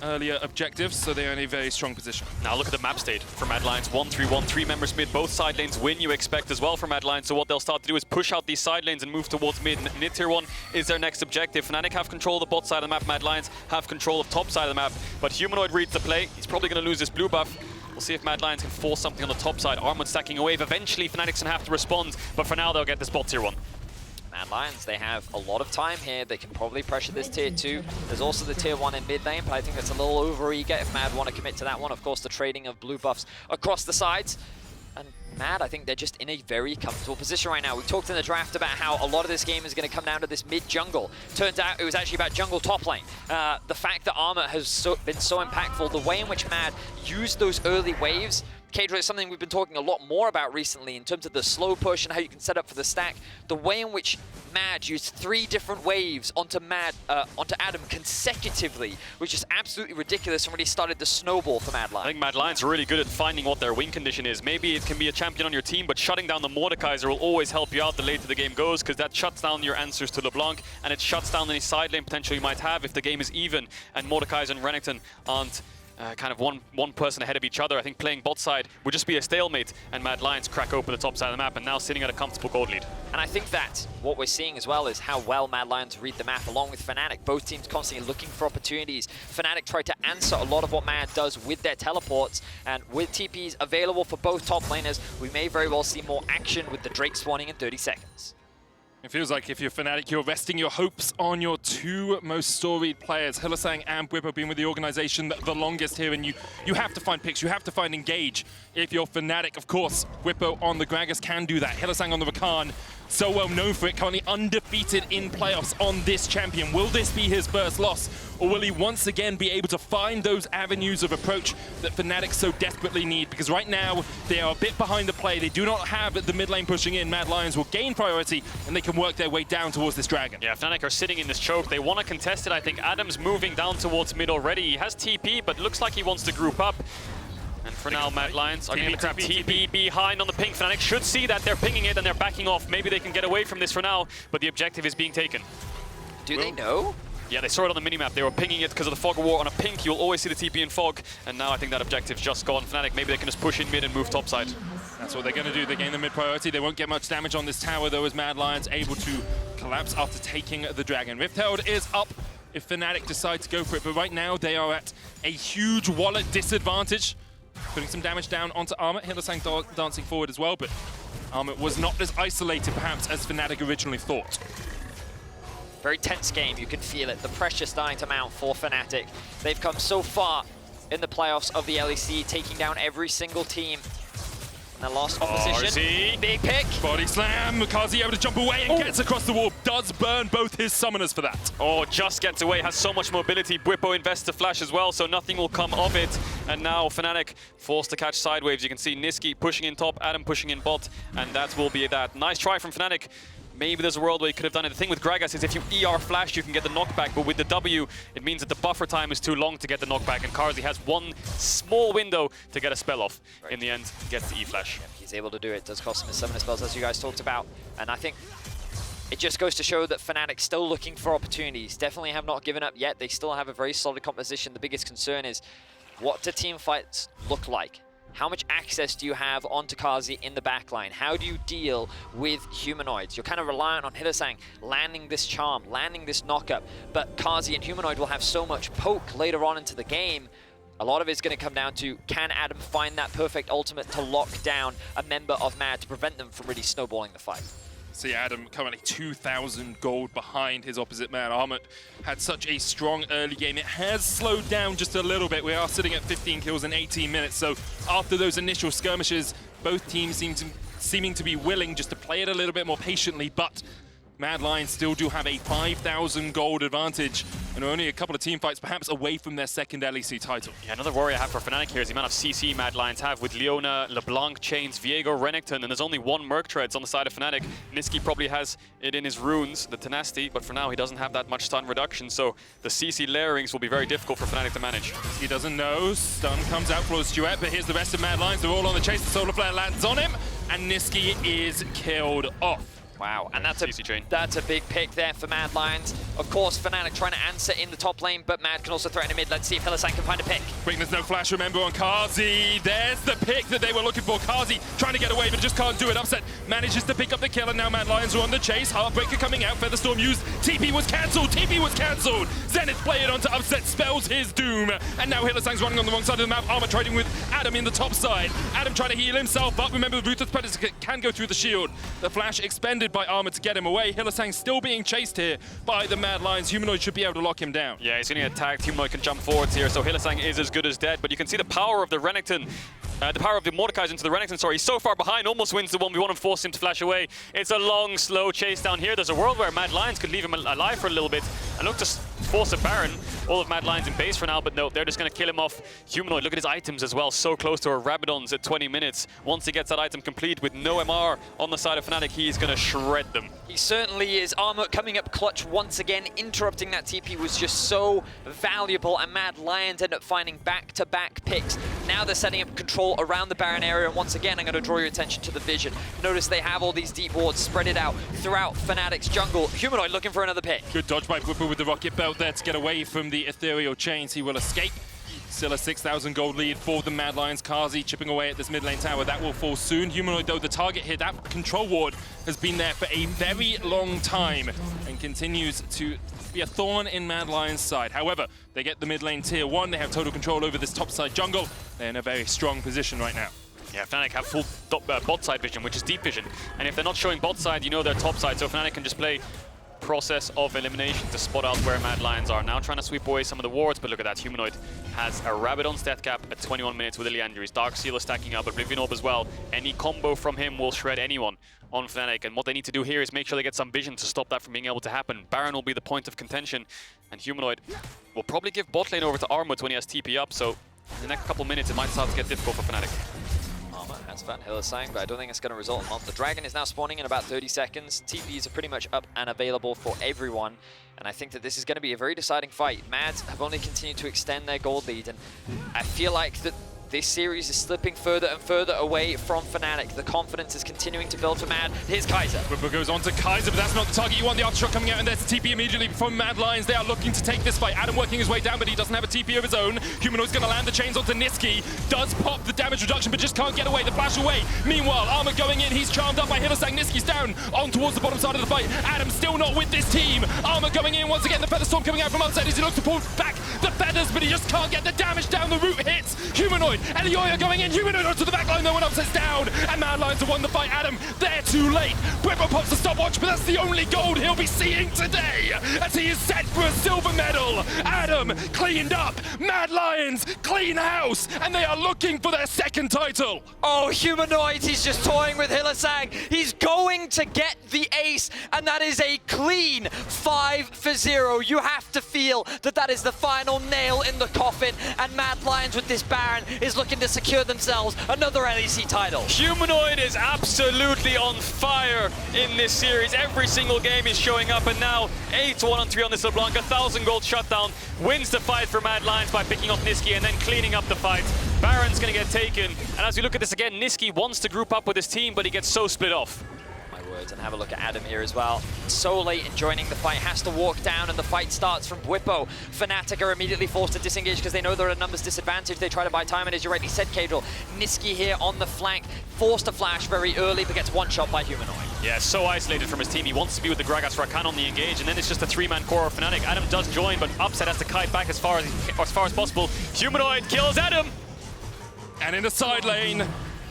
[SPEAKER 1] earlier objectives, so they are in a very strong position.
[SPEAKER 2] Now look at the map state for MAD Lions. 1-3-1, 3 members mid. Both side lanes win, you expect as well for MAD Lions. So what they'll start to do is push out these side lanes and move towards mid. Mid tier 1 is their next objective. Fnatic have control of the bot side of the map. MAD Lions have control of top side of the map. But Humanoid reads the play. He's probably going to lose this blue buff. We'll see if MAD Lions can force something on the top side. Armut stacking a wave. Eventually, Fnatic's going to have to respond. But for now, they'll get this bot tier 1.
[SPEAKER 3] MAD Lions, they have a lot of time here. They can probably pressure this tier 2. There's also the tier 1 in mid lane, but I think that's a little over-eager if MAD want to commit to that one. Of course, the trading of blue buffs across the sides. And MAD, I think they're just in a very comfortable position right now. We talked in the draft about how a lot of this game is going to come down to this mid-jungle. Turns out it was actually about jungle top lane. The fact that Armut has been so impactful, the way in which MAD used those early waves, Caedrel is something we've been talking a lot more about recently in terms of the slow push and how you can set up for the stack. The way in which MAD used 3 different waves onto Adam consecutively, which is absolutely ridiculous and really started to snowball for MAD Lions.
[SPEAKER 2] I think MAD Lions are really good at finding what their win condition is. Maybe it can be a champion on your team, but shutting down the Mordekaiser will always help you out the later the game goes, because that shuts down your answers to LeBlanc, and it shuts down any side lane potential you might have if the game is even and Mordekaiser and Renekton aren't kind of one person ahead of each other. I think playing bot side would just be a stalemate, and MAD Lions crack open the top side of the map and now sitting at a comfortable gold lead.
[SPEAKER 3] And I think that what we're seeing as well is how well MAD Lions read the map along with Fnatic. Both teams constantly looking for opportunities. Fnatic try to answer a lot of what MAD does with their teleports, and with TPs available for both top laners, we may very well see more action with the Drake spawning in 30 seconds.
[SPEAKER 1] It feels like if you're Fnatic, you're resting your hopes on your 2 most storied players. Hylissang and Bwipo being with the organization the longest here, and you have to find picks, you have to find engage. If you're Fnatic, of course, Bwipo on the Gragas can do that. Hylissang on the Rakan so well known for it, currently undefeated in playoffs on this champion. Will this be his first loss, or will he once again be able to find those avenues of approach that Fnatic so desperately need? Because right now, they are a bit behind the play. They do not have the mid lane pushing in. MAD Lions will gain priority, and they can work their way down towards this dragon.
[SPEAKER 2] Yeah, Fnatic are sitting in this choke. They want to contest it. I think Adam's moving down towards mid already. He has TP, but looks like he wants to group up. And for now, MAD Lions are going to grab TP behind on the ping. Fnatic should see that they're pinging it and they're backing off. Maybe they can get away from this for now, but the objective is being taken.
[SPEAKER 3] Do they know?
[SPEAKER 2] Yeah, they saw it on the minimap. They were pinging it because of the fog of war. On a pink, you'll always see the TP in fog. And now I think that objective's just gone. Fnatic, maybe they can just push in mid and move topside.
[SPEAKER 1] That's what they're going to do. They gain the mid priority. They won't get much damage on this tower, though, as MAD Lions able to collapse after taking the dragon. Rift Herald is up if Fnatic decide to go for it, but right now they are at a huge wallet disadvantage. Putting some damage down onto Armut. Hylissang dancing forward as well, but Armut was not as isolated, perhaps, as Fnatic originally thought.
[SPEAKER 3] Very tense game, you can feel it. The pressure starting to mount for Fnatic. They've come so far in the playoffs of the LEC, taking down every single team. And their last opposition,
[SPEAKER 2] Carzzy.
[SPEAKER 3] big pick.
[SPEAKER 1] Body slam, Carzzy able to jump away and gets across the wall. Does burn both his summoners for that.
[SPEAKER 2] Oh, just gets away, has so much mobility. Bwipo invests the flash as well, so nothing will come of it. And now Fnatic forced to catch sidewaves. You can see Nisqy pushing in top, Adam pushing in bot, and that will be that. Nice try from Fnatic. Maybe there's a world where you could have done it. The thing with Gragas is if you ER flash, you can get the knockback, but with the W, it means that the buffer time is too long to get the knockback, and Carzzy has one small window to get a spell off. Right. In the end, gets the E-flash.
[SPEAKER 3] Yep, he's able to do it. Does cost him his summoner spells, as you guys talked about. And I think it just goes to show that Fnatic still looking for opportunities. Definitely have not given up yet. They still have a very solid composition. The biggest concern is, what do team fights look like? How much access do you have onto Carzzy in the backline? How do you deal with humanoids? You're kind of reliant on Hylissang landing this charm, landing this knockup, but Carzzy and Humanoid will have so much poke later on into the game. A lot of it's going to come down to, can Adam find that perfect ultimate to lock down a member of MAD to prevent them from really snowballing the fight?
[SPEAKER 1] See Adam currently 2,000 gold behind his opposite man. Armut had such a strong early game. It has slowed down just a little bit. We are sitting at 15 kills in 18 minutes. So after those initial skirmishes, both teams seeming to be willing just to play it a little bit more patiently, but MAD Lions still do have a 5,000 gold advantage and are only a couple of team fights perhaps away from their second LEC title.
[SPEAKER 2] Yeah, another worry I have for Fnatic here is the amount of CC MAD Lions have with Leona, LeBlanc, Chains, Viego, Renekton, and there's only one Merc Treads on the side of Fnatic. Nisqy probably has it in his runes, the tenacity, but for now he doesn't have that much stun reduction, so the CC layerings will be very difficult for Fnatic to manage.
[SPEAKER 1] He doesn't know, stun comes out for his duet, but here's the rest of MAD Lions. They're all on the chase, the Solar Flare lands on him, and Nisqy is killed off.
[SPEAKER 3] Wow, and that's
[SPEAKER 2] a
[SPEAKER 3] big pick there for MAD Lions. Of course, Fnatic trying to answer in the top lane, but MAD can also threaten a mid. Let's see if Hylissang can find a pick.
[SPEAKER 1] Quick, there's no flash, remember, on Carzzy. There's the pick that they were looking for. Carzzy trying to get away, but just can't do it. Upset manages to pick up the kill, and now MAD Lions are on the chase. Heartbreaker coming out, Featherstorm used. TP was cancelled, TP was cancelled. Zenith play it onto Upset, spells his doom. And now Hylissang's running on the wrong side of the map. Armut trading with Adam in the top side. Adam trying to heal himself up. Remember, the Ruthless Predator can go through the shield. The flash expended by Armut to get him away. Hylissang still being chased here by the MAD Lions. Humanoid should be able to lock him down.
[SPEAKER 2] Yeah, he's going to get tagged. Humanoid can jump forwards here, so Hylissang is as good as dead. But you can see the power of the Renekton, the power of the Mordekaiser into the Renekton, sorry. He's so far behind, almost wins the 1v1 and force him to flash away. It's a long, slow chase down here. There's a world where MAD Lions could leave him alive for a little bit and look to force a Baron. All of MAD Lions in base for now, but no, they're just going to kill him off. Humanoid, look at his items as well, so close to a Rabadon's at 20 minutes. Once he gets that item complete with no MR on the side of Fnatic, he's going to shred them.
[SPEAKER 3] He certainly is. Armut coming up clutch once again. Interrupting that TP was just so valuable, and MAD Lions end up finding back-to-back picks. Now they're setting up control around the Baron area, and once again, I'm going to draw your attention to the vision. Notice they have all these deep wards spread it out throughout Fnatic's jungle. Humanoid looking for another pick.
[SPEAKER 1] Good dodge by Bwipo with the rocket belt there to get away from the ethereal chains. He will escape. Still a 6,000 gold lead for the MAD Lions. Carzzy chipping away at this mid lane tower. That will fall soon. Humanoid, though, the target here, that control ward has been there for a very long time and continues to be a thorn in MAD Lions' side. However, they get the mid lane tier 1. They have total control over this top side jungle. They're in a very strong position right now.
[SPEAKER 2] Yeah, Fnatic have full bot side vision, which is deep vision. And if they're not showing bot side, you know they're top side. So Fnatic can just play process of elimination to spot out where Mad Lions are. Now trying to sweep away some of the wards, but look at that. Humanoid has a Rabadon's death cap at 21 minutes with Ilya injuries. Dark Seal is stacking up, Oblivion Orb as well. Any combo from him will shred anyone on Fnatic, and what they need to do here is make sure they get some vision to stop that from being able to happen. Baron will be the point of contention, and Humanoid will probably give bot lane over to Armut when he has TP up, so in the next couple minutes it might start to get difficult for Fnatic.
[SPEAKER 3] Armut has found Hylissang, but I don't think it's going to result in much. The Dragon is now spawning in about 30 seconds. TPs are pretty much up and available for everyone, and I think that this is going to be a very deciding fight. Mads have only continued to extend their gold lead, and I feel like that this series is slipping further and further away from Fnatic. The confidence is continuing to build for Mad. Here's Kaiser.
[SPEAKER 1] Bwipo goes on to Kaiser, but that's not the target you want. The aftershock coming out, and there's TP immediately from Mad Lions. They are looking to take this fight. Adam working his way down, but he doesn't have a TP of his own. Humanoid's going to land the chains onto Nisqy. Does pop the damage reduction, but just can't get away. The flash away. Meanwhile, Armut going in. He's charmed up by Hylissang. Nisqy's down on towards the bottom side of the fight. Adam still not with this team. Armut going in once again. The Feather Storm coming out from outside as he looks to pull back the feathers, but he just can't get the damage down. The root hits. Humanoid. Elyoya going in. Humanoid onto the back line. No one else is down. And Mad Lions have won the fight. Adam, they're too late. Bwipo pops the stopwatch, but that's the only gold he'll be seeing today as he is set for a silver medal. Adam cleaned up. Mad Lions clean house, and they are looking for their second title.
[SPEAKER 3] Oh, Humanoid, he's just toying with Hylissang. He's going to get the ace, and that is a clean 5-0. You have to feel that that is the final nail in the coffin, and Mad Lions with this Baron is looking to secure themselves another LEC title.
[SPEAKER 2] Humanoid is absolutely on fire in this series. Every single game is showing up, and now 8-1-3 on this LeBlanc. 1,000 gold shutdown, wins the fight for Mad Lions by picking off Nisqy and then cleaning up the fight. Baron's gonna get taken, and as we look at this again, Nisqy wants to group up with his team, but he gets so split off.
[SPEAKER 3] And have a look at Adam here as well. So late in joining the fight, has to walk down, and the fight starts from Bwipo. Fnatic are immediately forced to disengage because they know they're at a numbers disadvantage. They try to buy time, and as you rightly said, Caedrel, Nisqy here on the flank, forced to flash very early, but gets one shot by Humanoid.
[SPEAKER 2] Yeah, so isolated from his team. He wants to be with the Gragas Rakan on the engage, and then it's just a three-man core of Fnatic. Adam does join, but Upset has to kite back as far as possible. Humanoid kills Adam!
[SPEAKER 1] And in the side lane,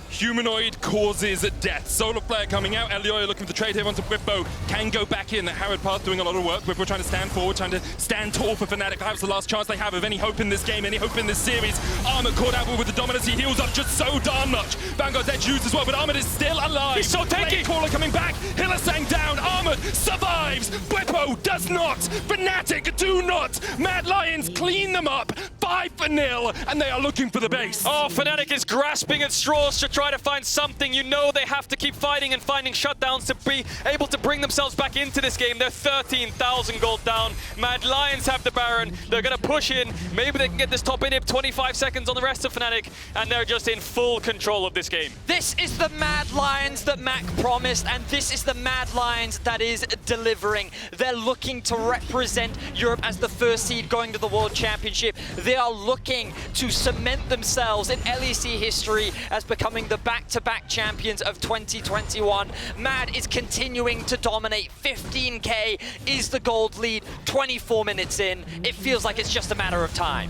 [SPEAKER 1] Humanoid causes death. Solo player coming out. Elyoya looking for the trade here onto Bwipo. Can go back in. Howard Path doing a lot of work. Bwipo trying to stand forward, trying to stand tall for Fnatic. Perhaps the last chance they have of any hope in this game, any hope in this series. Armut caught out with the dominance. He heals up just so darn much. Vanguard's edge used as well, but Armut is still alive.
[SPEAKER 2] He's so tanky.
[SPEAKER 1] Caller coming back. Hylissang down. Armut survives. Bwipo does not. Fnatic do not. Mad Lions clean them up. 5-0, and they are looking for the base.
[SPEAKER 2] Oh, Fnatic is grasping at straws to try to find something. You know they have to keep fighting and finding shutdowns to be able to bring themselves back into this game. They're 13,000 gold down. Mad Lions have the Baron. They're going to push in. Maybe they can get this top inhib. 25 seconds on the rest of Fnatic, and they're just in full control of this game.
[SPEAKER 3] This is the Mad Lions that Mac promised, and this is the Mad Lions that is delivering. They're looking to represent Europe as the first seed going to the World Championship. They are looking to cement themselves in LEC history as becoming the back-to-back champions of 2021. Mad is continuing to dominate. 15k is the gold lead. 24 minutes in. It feels like it's just a matter of time.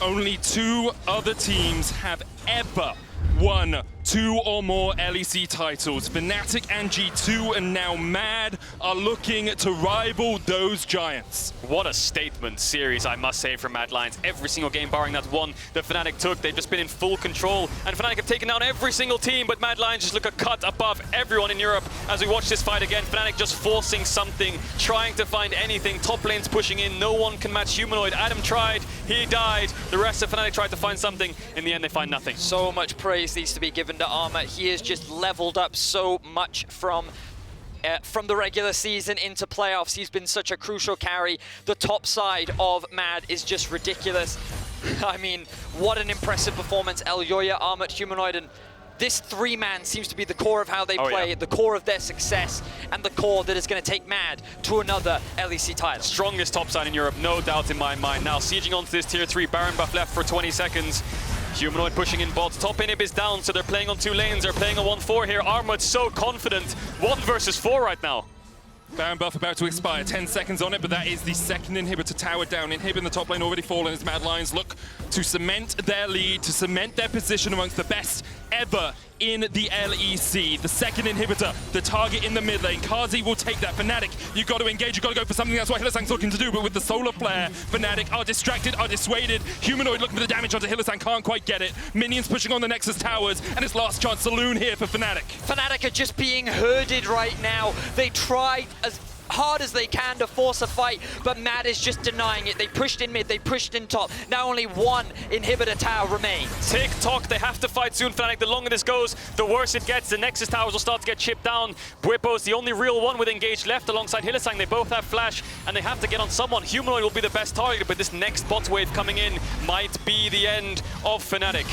[SPEAKER 1] Only 2 other teams have ever won 2 or more LEC titles. Fnatic and G2 and now Mad are looking to rival those giants.
[SPEAKER 2] What a statement series, I must say, from Mad Lions. Every single game barring that one that Fnatic took, they've just been in full control. And Fnatic have taken down every single team, but Mad Lions just look a cut above everyone in Europe. As we watch this fight again, Fnatic just forcing something, trying to find anything. Top lane's pushing in, no one can match Humanoid. Adam tried, he died. The rest of Fnatic tried to find something. In the end, they find nothing.
[SPEAKER 3] So much praise needs to be given to Armut. He has just leveled up so much from the regular season into playoffs. He's been such a crucial carry. The top side of Mad is just ridiculous. I mean, what an impressive performance. Elyoya, Armut, Humanoid, and this 3-man seems to be the core of how they play,
[SPEAKER 2] yeah.
[SPEAKER 3] the core of their success, and the core that is going to take Mad to another LEC title.
[SPEAKER 2] Strongest top side in Europe, no doubt in my mind. Now, sieging onto this tier 3, Baron buff left for 20 seconds. Humanoid pushing in bots. Top inhib is down, so they're playing on 2 lanes. They're playing a 1-4 here. Armut so confident. 1 versus 4 right now.
[SPEAKER 1] Baron buff about to expire, 10 seconds on it, but that is the second inhibitor tower down. Inhib in the top lane already fallen as Mad Lions look to cement their lead, to cement their position amongst the best ever in the LEC. The second inhibitor, the target in the mid lane. Carzzy will take that. Fnatic, you've got to engage, you've got to go for something. That's what Hylissang's looking to do, but with the solar flare, Fnatic are distracted, are dissuaded. Humanoid looking for the damage onto Hylissang, can't quite get it. Minions pushing on the Nexus towers, and it's last chance saloon here for Fnatic.
[SPEAKER 3] Fnatic are just being herded right now. They tried as hard as they can to force a fight, but MAD is just denying it. They pushed in mid, they pushed in top. Now only one inhibitor tower remains.
[SPEAKER 2] Tick-tock, they have to fight soon, Fnatic. The longer this goes, the worse it gets. The Nexus towers will start to get chipped down. Bwipo's the only real one with engaged left alongside Hylissang. They both have flash, and they have to get on someone. Humanoid will be the best target, but this next bot wave coming in might be the end of Fnatic.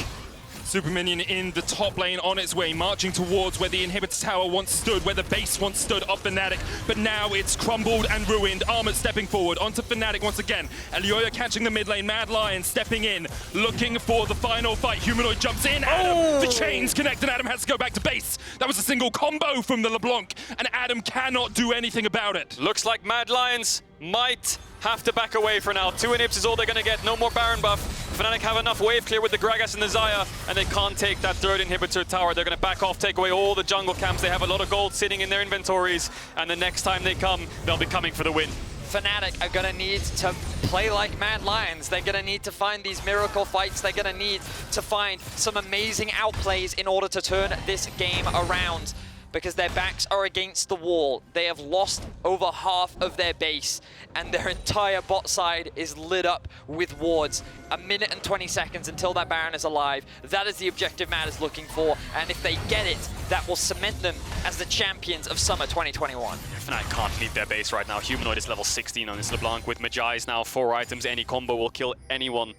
[SPEAKER 1] Super Minion in the top lane on its way, marching towards where the inhibitor tower once stood, where the base once stood of Fnatic, but now it's crumbled and ruined. Armut stepping forward onto Fnatic once again. Elyoya catching the mid lane, MAD Lions stepping in, looking for the final fight. Humanoid jumps in, Adam, the chains connect, and Adam has to go back to base. That was a single combo from the LeBlanc, and Adam cannot do anything about it.
[SPEAKER 2] Looks like MAD Lions might have to back away for now. 2 inhibs is all they're going to get. No more Baron buff. Fnatic have enough wave clear with the Gragas and the Xayah, and they can't take that third inhibitor tower. They're going to back off, take away all the jungle camps. They have a lot of gold sitting in their inventories, and the next time they come, they'll be coming for the win.
[SPEAKER 3] Fnatic are going to need to play like MAD Lions. They're going to need to find these miracle fights. They're going to need to find some amazing outplays in order to turn this game around, because their backs are against the wall. They have lost over half of their base, and their entire bot side is lit up with wards. 1 minute and 20 seconds until that Baron is alive. That is the objective MAD is looking for, and if they get it, that will cement them as the champions of Summer 2021.
[SPEAKER 2] Fnatic can't leave their base right now. Humanoid is level 16 on this LeBlanc with Magi's now 4 items. Any combo will kill anyone,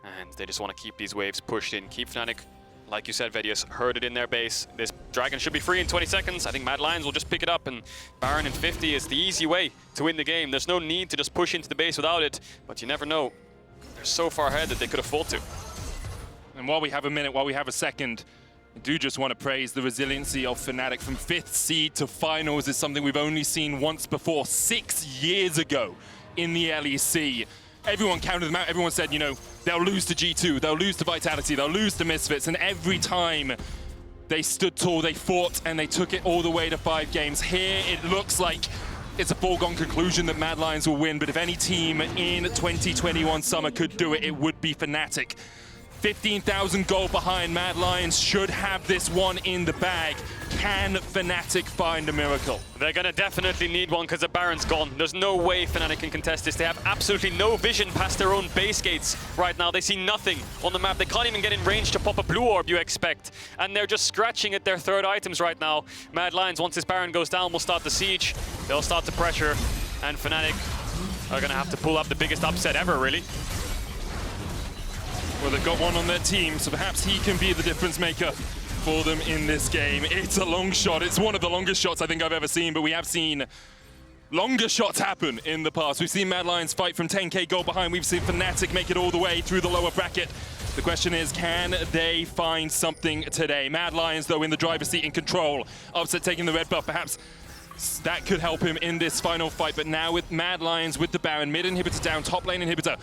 [SPEAKER 2] and they just want to keep these waves pushed in, keep Fnatic, like you said, Vedius, herded in their base. This dragon should be free in 20 seconds. I think MAD Lions will just pick it up, and Baron in 50 is the easy way to win the game. There's no need to just push into the base without it, but you never know. They're so far ahead that they could afford to.
[SPEAKER 1] And while we have a minute, while we have a second, I do just want to praise the resiliency of Fnatic. From 5th seed to finals is something we've only seen once before, 6 years ago in the LEC. Everyone counted them out. Everyone said, you know, they'll lose to G2, they'll lose to Vitality, they'll lose to Misfits, and every time they stood tall, they fought, and they took it all the way to 5 games. Here, it looks like it's a foregone conclusion that MAD Lions will win, but if any team in 2021 Summer could do it, it would be Fnatic. 15,000 gold behind. MAD Lions should have this one in the bag. Can Fnatic find a miracle?
[SPEAKER 2] They're going to definitely need one because the Baron's gone. There's no way Fnatic can contest this. They have absolutely no vision past their own base gates right now. They see nothing on the map. They can't even get in range to pop a blue orb, you expect. And they're just scratching at their 3rd items right now. MAD Lions, once this Baron goes down, will start the siege. They'll start the pressure. And Fnatic are going to have to pull up the biggest upset ever, really.
[SPEAKER 1] Well, they've got one on their team, so perhaps he can be the difference maker for them in this game. It's a long shot. It's one of the longest shots I think I've ever seen, but we have seen longer shots happen in the past. We've seen MAD Lions fight from 10k gold behind. We've seen Fnatic make it all the way through the lower bracket. The question is, can they find something today? MAD Lions, though, in the driver's seat, in control. Upset taking the red buff, perhaps that could help him in this final fight. But now with MAD Lions, with the Baron, mid inhibitor down, top lane inhibitor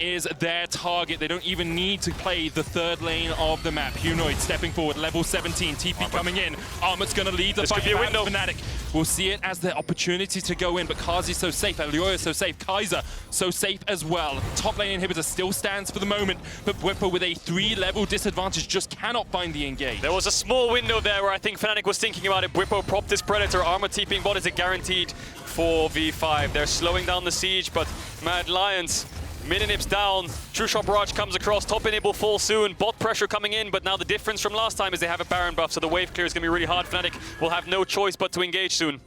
[SPEAKER 1] is their target. They don't even need to play the 3rd lane of the map. Humanoid stepping forward, level 17, TP coming in. Armut's going to lead the fight. Fnatic will see it as their opportunity to go in, but Carzzy's so safe, Elyoya so safe, Kaiser so safe as well. Top lane inhibitor still stands for the moment, but Bwipo with a 3-level disadvantage just cannot find the engage.
[SPEAKER 2] There was a small window there where I think Fnatic was thinking about it. Bwipo propped this Predator. Armut TPing bot is a guaranteed 4v5. They're slowing down the siege, but MAD Lions, mid-inhibs down, True Shot Barrage comes across, top inhib will fall soon, bot pressure coming in, but now the difference from last time is they have a Baron buff, so the wave clear is going to be really hard. Fnatic will have no choice but to engage soon.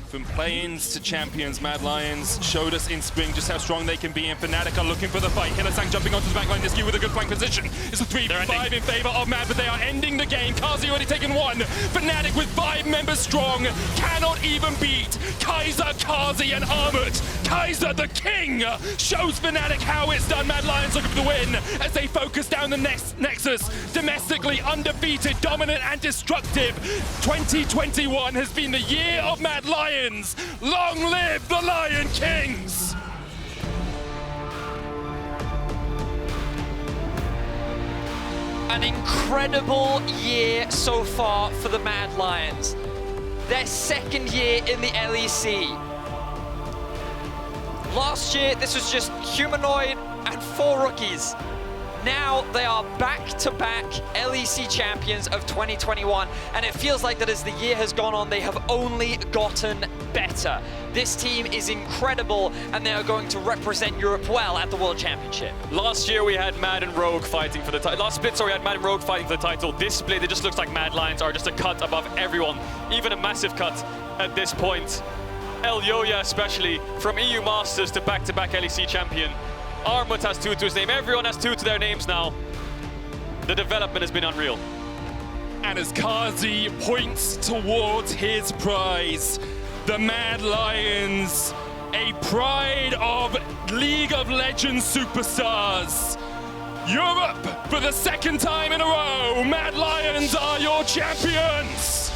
[SPEAKER 1] From play-ins to champions, MAD Lions showed us in spring just how strong they can be, and Fnatic are looking for the fight. Hylissang jumping onto the backline, Nisqy with a good flank position. It's a 3v5 in favor of MAD, but they are ending the game. Carzzy already taken 1. Fnatic with 5 members strong cannot even beat Kaiser, Carzzy, and Armut. Kaiser, the king, shows Fnatic how it's done. MAD Lions looking for the win as they focus down the Nexus. Domestically undefeated, dominant, and destructive. 2021 has been the year of MAD Lions. Long live the Lion Kings!
[SPEAKER 3] an incredible year so far for the Mad Lions. Their second year in the LEC. Last year, this was just Humanoid and 4 rookies. Now they are back-to-back LEC champions of 2021, and it feels like that as the year has gone on, they have only gotten better. This team is incredible, and they are going to represent Europe well at the World Championship.
[SPEAKER 2] Last year we had Mad and Rogue fighting for the title. Last split, sorry, we had Mad and Rogue fighting for the title. This split, it just looks like Mad Lions are just a cut above everyone, even a massive cut at this point. Elyoya especially, from EU Masters to back-to-back LEC champion. Armut has 2 to his name. Everyone has 2 to their names now. The development has been unreal.
[SPEAKER 1] And as Carzzy points towards his prize, the Mad Lions, a pride of League of Legends superstars. Europe, for the 2nd time in a row, Mad Lions are your champions.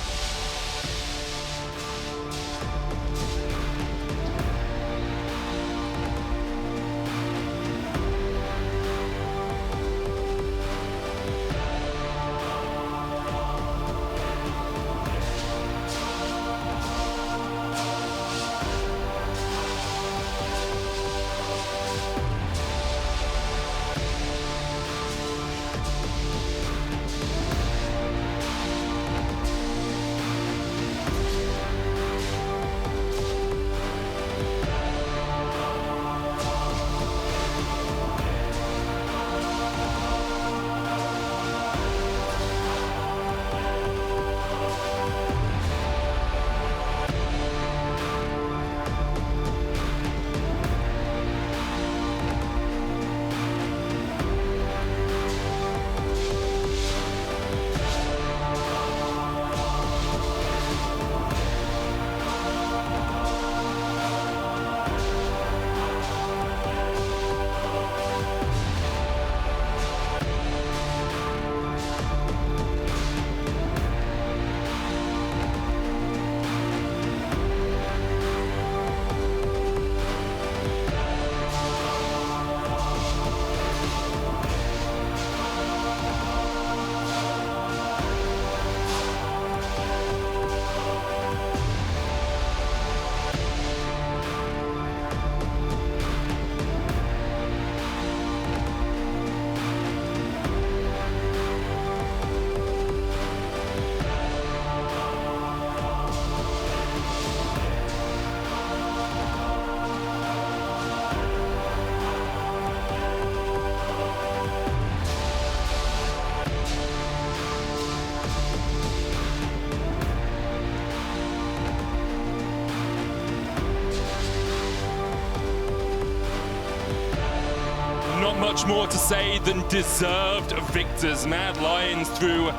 [SPEAKER 1] Not much more to say than deserved victors. Mad Lions through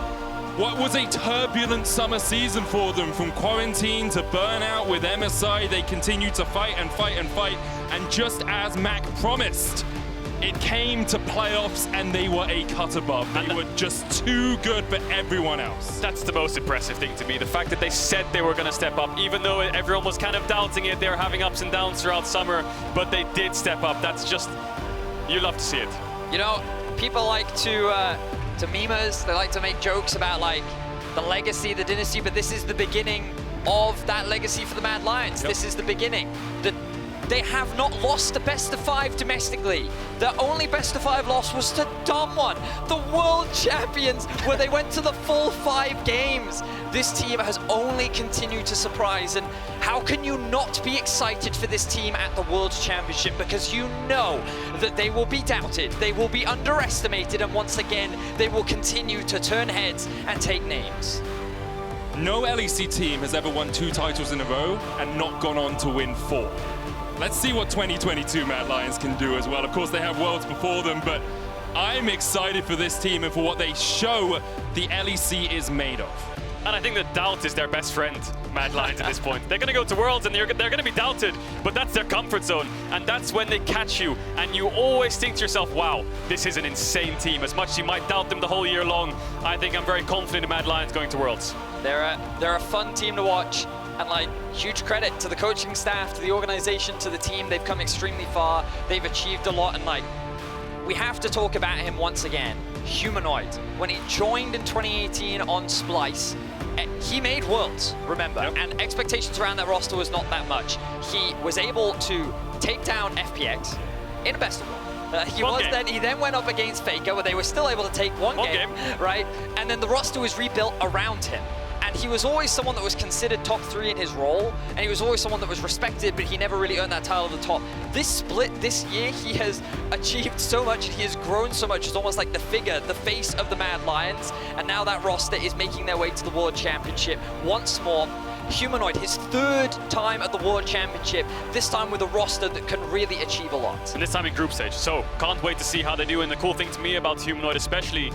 [SPEAKER 1] what was a turbulent summer season for them. From quarantine to burnout with MSI, they continued to fight and fight and fight. And just as Mac promised, it came to playoffs and they were a cut above. They were just too good for everyone else.
[SPEAKER 2] That's the most impressive thing to me. The fact that they said they were going to step up, even though everyone was kind of doubting it. They were having ups and downs throughout summer, but they did step up. That's just, you love to see it.
[SPEAKER 3] You know, people like to meme us. They like to make jokes about like the legacy, the dynasty, but this is the beginning of that legacy for the Mad Lions. Yep. This is the beginning. They have not lost a best-of-5 domestically. Their only best-of-5 loss was to Damwon, the world champions, where they went to the full 5 games. This team has only continued to surprise, and how can you not be excited for this team at the World Championship? Because you know that they will be doubted, they will be underestimated, and once again, they will continue to turn heads and take names.
[SPEAKER 1] No LEC team has ever won 2 titles in a row and not gone on to win 4. Let's see what 2022 Mad Lions can do as well. Of course, they have Worlds before them, but I'm excited for this team and for what they show the LEC is made of.
[SPEAKER 2] And I think that doubt is their best friend, Mad Lions, at this point. They're going to go to Worlds and they're going to be doubted, but that's their comfort zone. And that's when they catch you. And you always think to yourself, wow, this is an insane team. As much as you might doubt them the whole year long, I think I'm very confident in Mad Lions going to Worlds.
[SPEAKER 3] They're a fun team to watch. And like, huge credit to the coaching staff, to the organization, to the team. They've come extremely far. They've achieved a lot. And like, we have to talk about him once again. Humanoid, when he joined in 2018 on Splice, he made Worlds, remember, and expectations around that roster was not that much. He was able to take down FPX in a best of one. He then went up against FLICKR, where they were still able to take one game, right? And then the roster was rebuilt around him. And he was always someone that was considered top 3 in his role, and he was always someone that was respected, but he never really earned that title at the top. This split this year, he has achieved so much, he has grown so much, it's almost like the figure, the face of the Mad Lions, and now that roster is making their way to the World Championship once more. Humanoid, his 3rd time at the World Championship, this time with a roster that can really achieve a lot.
[SPEAKER 2] And this time in group stage, so can't wait to see how they do. And the cool thing to me about Humanoid especially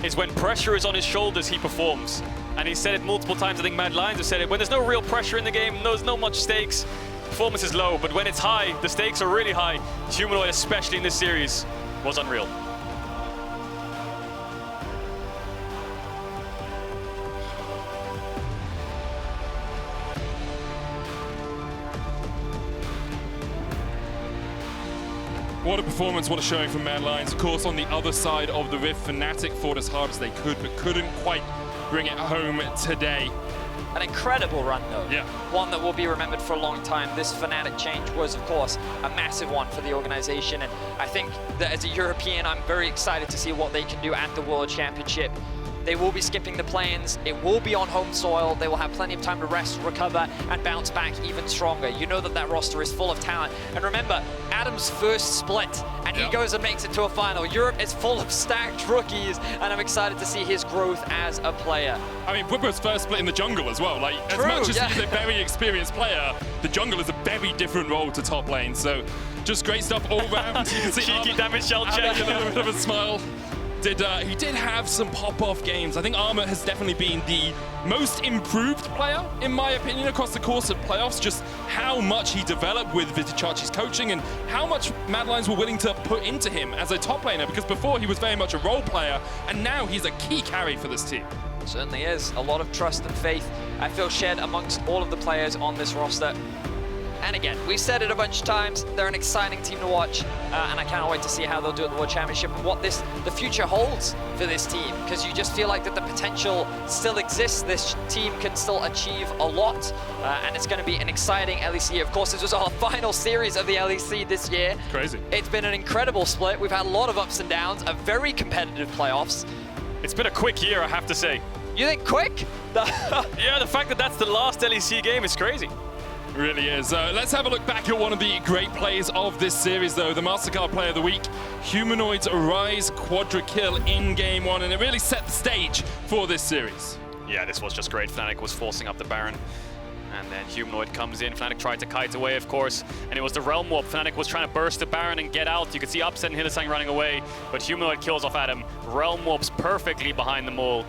[SPEAKER 2] is when pressure is on his shoulders, he performs. And he said it multiple times, I think Mad Lions have said it, when there's no real pressure in the game, there's no much stakes, performance is low, but when it's high, the stakes are really high. Humanoid, especially in this series, was unreal.
[SPEAKER 1] What a performance, what a showing from Mad Lions. Of course, on the other side of the rift, Fnatic fought as hard as they could, but couldn't quite bring it home today.
[SPEAKER 3] An incredible run, though.
[SPEAKER 1] Yeah.
[SPEAKER 3] One that will be remembered for a long time. This Fnatic change was, of course, a massive one for the organization. And I think that as a European, I'm very excited to see what they can do at the World Championship. They will be skipping the plains. It will be on home soil. They will have plenty of time to rest, recover, and bounce back even stronger. You know that that roster is full of talent. And remember, Adam's first split, and he goes and makes it to a final. Europe is full of stacked rookies, and I'm excited to see his growth as a player.
[SPEAKER 1] I mean, Bwipo's first split in the jungle as well. Like, as much as he's a very experienced player, the jungle is a very different role to top lane. So, just great stuff all round. You can see
[SPEAKER 2] cheeky damage shell check.
[SPEAKER 1] A little bit of a smile. He did have some pop-off games. I think Armut has definitely been the most improved player, in my opinion, across the course of playoffs. Just how much he developed with Vitichachi's coaching and how much Mad Lions were willing to put into him as a top laner, because before he was very much a role player, and now he's a key carry for this team.
[SPEAKER 3] Certainly is. A lot of trust and faith, I feel, shared amongst all of the players on this roster. And again, we've said it a bunch of times, they're an exciting team to watch, and I can't wait to see how they'll do at the World Championship and what the future holds for this team, because you just feel like that the potential still exists. This team can still achieve a lot, and it's going to be an exciting LEC. Of course, this was our final series of the LEC this year.
[SPEAKER 1] Crazy. It's
[SPEAKER 3] been an incredible split. We've had a lot of ups and downs, a very competitive playoffs.
[SPEAKER 2] It's been a quick year, I have to say.
[SPEAKER 3] You think quick?
[SPEAKER 2] Yeah, the fact that that's the last LEC game is crazy.
[SPEAKER 1] Really is. Let's have a look back at one of the great plays of this series, though. The MasterCard Player of the Week, Humanoid's Rise quadra kill in Game 1, and it really set the stage for this series.
[SPEAKER 2] Yeah, this was just great. Fnatic was forcing up the Baron, and then Humanoid comes in. Fnatic tried to kite away, of course, and it was the Realm Warp. Fnatic was trying to burst the Baron and get out. You could see Upset and Hylissang running away, but Humanoid kills off Adam. Realm Warps perfectly behind them all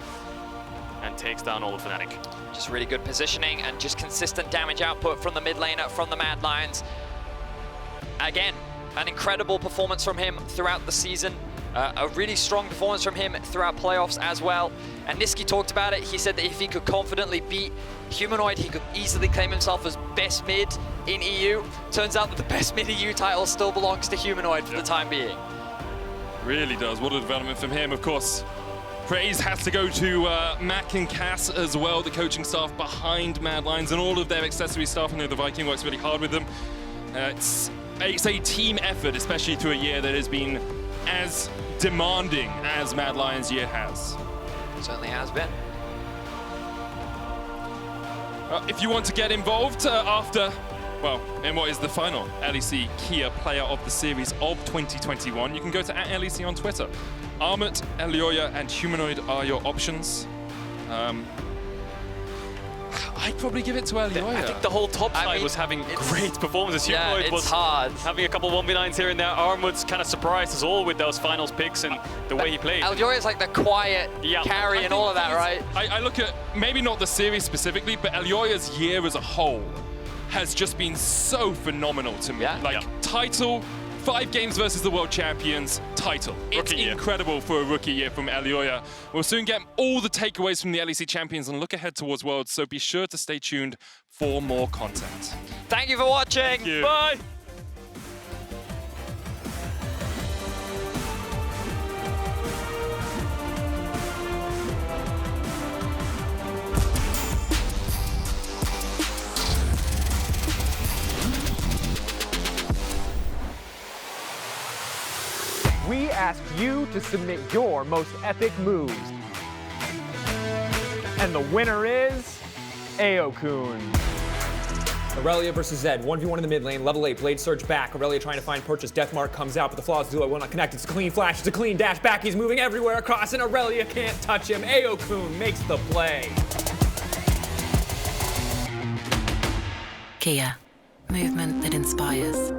[SPEAKER 2] and takes down all of Fnatic.
[SPEAKER 3] Just really good positioning and just consistent damage output from the mid laner, from the Mad Lions. Again, an incredible performance from him throughout the season. A really strong performance from him throughout playoffs as well. And Nisqy talked about it. He said that if he could confidently beat Humanoid, he could easily claim himself as best mid in EU. Turns out that the best mid EU title still belongs to Humanoid for the time being.
[SPEAKER 1] Really does. What a development from him, of course. Praise has to go to Mac and Cass as well, the coaching staff behind Mad Lions and all of their accessory staff. I know the Viking works really hard with them. It's a team effort, especially through a year that has been as demanding as Mad Lions' year has.
[SPEAKER 3] Certainly has been.
[SPEAKER 1] If you want to get involved after, well, in what is the final LEC Kia Player of the Series of 2021, you can go to @LEC on Twitter. Armut, Elyoya, and Humanoid are your options. I'd probably give it to Elyoya.
[SPEAKER 2] I think the whole top side was having great performances. Humanoid was
[SPEAKER 3] hard.
[SPEAKER 2] having a couple 1v9s here and there. Armut's kind of surprised us all with those finals picks and the way he played.
[SPEAKER 3] Elyoya's like the quiet carry and all of that, right?
[SPEAKER 1] I look at, maybe not the series specifically, but Elyoya's year as a whole has just been so phenomenal to me. Title, 5 games versus the world champions, title. It's incredible for a rookie year from Elyoya. We'll soon get all the takeaways from the LEC champions and look ahead towards Worlds, so be sure to stay tuned for more content.
[SPEAKER 3] Thank you for watching.
[SPEAKER 1] Thank you.
[SPEAKER 2] Bye.
[SPEAKER 4] we ask you to submit your most epic moves. And the winner is Aokun.
[SPEAKER 5] Irelia versus Zed, 1v1 in the mid lane, level 8, Blade Surge back. Irelia trying to find purchase, Deathmark comes out, but the Flawless Duo will not connect. It's a clean flash, it's a clean dash back. He's moving everywhere across, and Irelia can't touch him. Aokun makes the play.
[SPEAKER 6] Kia, movement that inspires.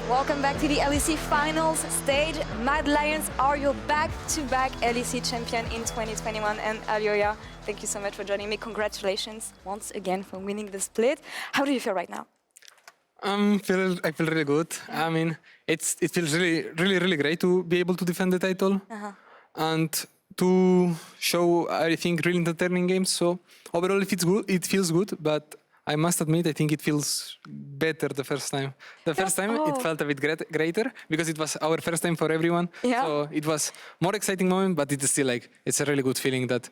[SPEAKER 7] Welcome back to the LEC Finals stage. MAD Lions are your back-to-back LEC champion in 2021. And Elyoya, thank you so much for joining me. Congratulations once again for winning the split. How do you feel right now?
[SPEAKER 8] I feel really good. I mean, it feels really great to be able to defend the title and to show, I think, really entertaining games. So overall, it feels good, but I must admit, I think it feels better the first time. The first time it felt a bit greater because it was our first time for everyone. Yeah. So it was more exciting moment, but it's still like, it's a really good feeling that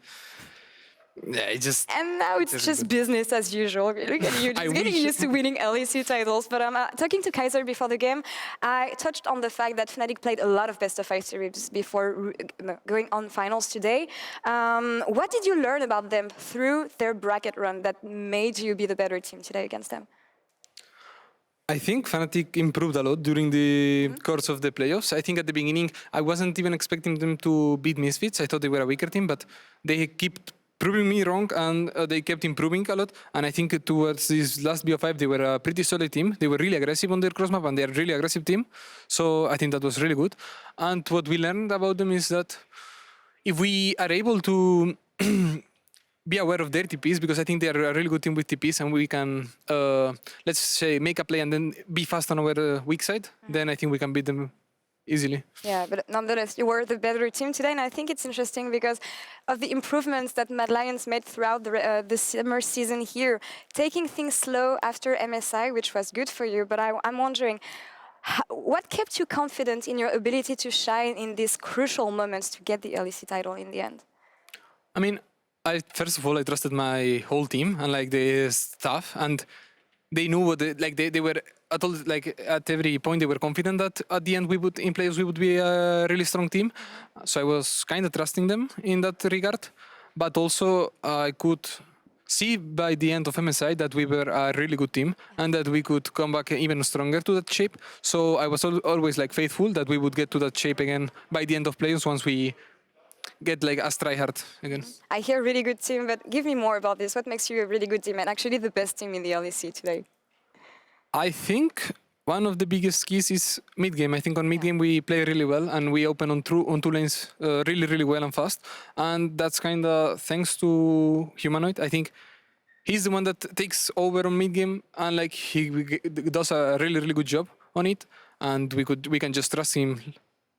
[SPEAKER 8] Yeah, it just.
[SPEAKER 7] And now it's just business as usual. Look at you, just getting used to winning LEC titles. But talking to Kaiser before the game, I touched on the fact that Fnatic played a lot of best-of-5 series before going on finals today. What did you learn about them through their bracket run that made you be the better team today against them?
[SPEAKER 8] I think Fnatic improved a lot during the course of the playoffs. I think at the beginning, I wasn't even expecting them to beat Misfits. I thought they were a weaker team, but they kept proving me wrong, and they kept improving a lot. And I think towards this last BO5, they were a pretty solid team. They were really aggressive on their cross map, and they're a really aggressive team. So I think that was really good. And what we learned about them is that if we are able to be aware of their TPs, because I think they are a really good team with TPs, and we can, let's say, make a play and then be fast on our weak side, then I think we can beat them easily.
[SPEAKER 7] Yeah, but nonetheless, you were the better team today, and I think it's interesting because of the improvements that MAD Lions made throughout the summer season here, taking things slow after MSI, which was good for you, but I'm wondering, what kept you confident in your ability to shine in these crucial moments to get the LEC title in the end?
[SPEAKER 8] I mean, first of all, I trusted my whole team and like the staff, and they knew what they were at every point they were confident that at the end we would be a really strong team. So I was kind of trusting them in that regard, but also I could see by the end of MSI that we were a really good team and that we could come back even stronger to that shape. So I was always like faithful that we would get to that shape again by the end of playoffs once we get like as tryhard again. I
[SPEAKER 7] hear really good team, but give me more about this. What makes you a really good team and actually the best team in the LEC today? I
[SPEAKER 8] think one of the biggest keys is mid game. I think on mid game we play really well and we open on two lanes really well and fast, and that's kind of thanks to Humanoid. I think he's the one that takes over on mid game, and like he does a really good job on it, and we can just trust him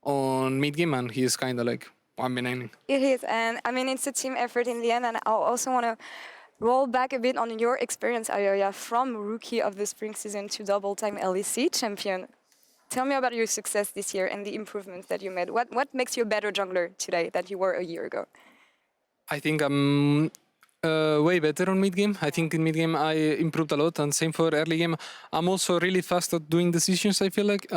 [SPEAKER 8] on mid game, and he's kind of like it
[SPEAKER 7] is, and I mean it's a team effort in the end, and I also want to roll back a bit on your experience, Irelia, from rookie of the spring season to double-time LEC champion. Tell me about your success this year and the improvements that you made. What makes you a better jungler today than you were a year ago?
[SPEAKER 8] I think I'm way better on mid game. I think in mid game I improved a lot, and same for early game. I'm also really fast at doing decisions. I feel like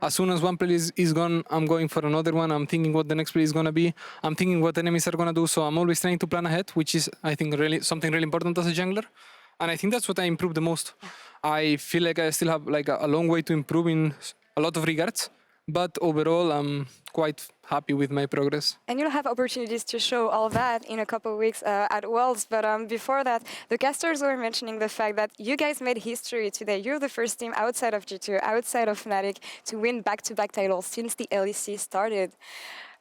[SPEAKER 8] as soon as one play is gone, I'm going for another one. I'm thinking what the next play is gonna be. I'm thinking what enemies are gonna do. So I'm always trying to plan ahead, which is I think really something really important as a jungler. And I think that's what I improved the most. I feel like I still have like a long way to improve in a lot of regards, but overall I'm quite happy with my progress. And you'll have opportunities to show all that in a couple of weeks at Worlds, but before that, the casters were mentioning the fact that you guys made history today. You're the first team outside of G2, outside of Fnatic, to win back-to-back titles since the LEC started.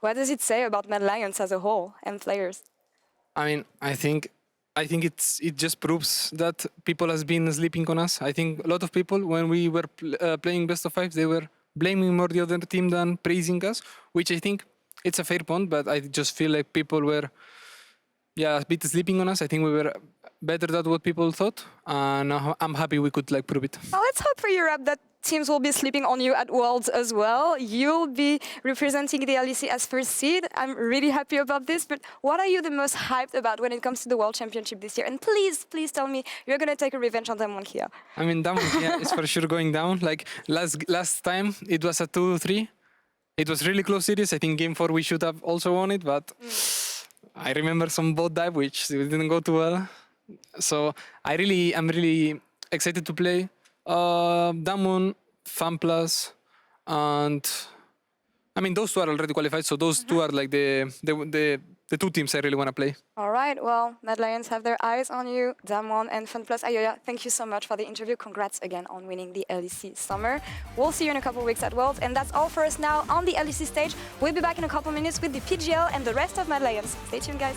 [SPEAKER 8] What does it say about MAD Lions as a whole and players? I mean, I think it just proves that people has been sleeping on us. I think a lot of people, when we were playing best of 5, they were blaming more the other team than praising us, which I think it's a fair point, but I just feel like people were a bit sleeping on us. I think we were better than what people thought, and I'm happy we could like prove it. Well, let's hope for Europe that teams will be sleeping on you at Worlds as well. You'll be representing the LEC as first seed. I'm really happy about this, but what are you the most hyped about when it comes to the World Championship this year? And please tell me you're going to take a revenge on Damwon here. I mean, Damwon is for sure going down. Like last time, it was a 2-3. It was really close series. I think game 4 we should have also won it, but I remember some bot dive which didn't go too well. So I'm really excited to play Damwon, FanPlus, and I mean those two are already qualified, so those two are like the two teams I really want to play. All right, well, MAD Lions have their eyes on you, Damwon and FanPlus. Irelia, thank you so much for the interview. Congrats again on winning the LEC Summer. We'll see you in a couple of weeks at Worlds, and that's all for us now on the LEC stage. We'll be back in a couple of minutes with the PGL and the rest of MAD Lions. Stay tuned, guys.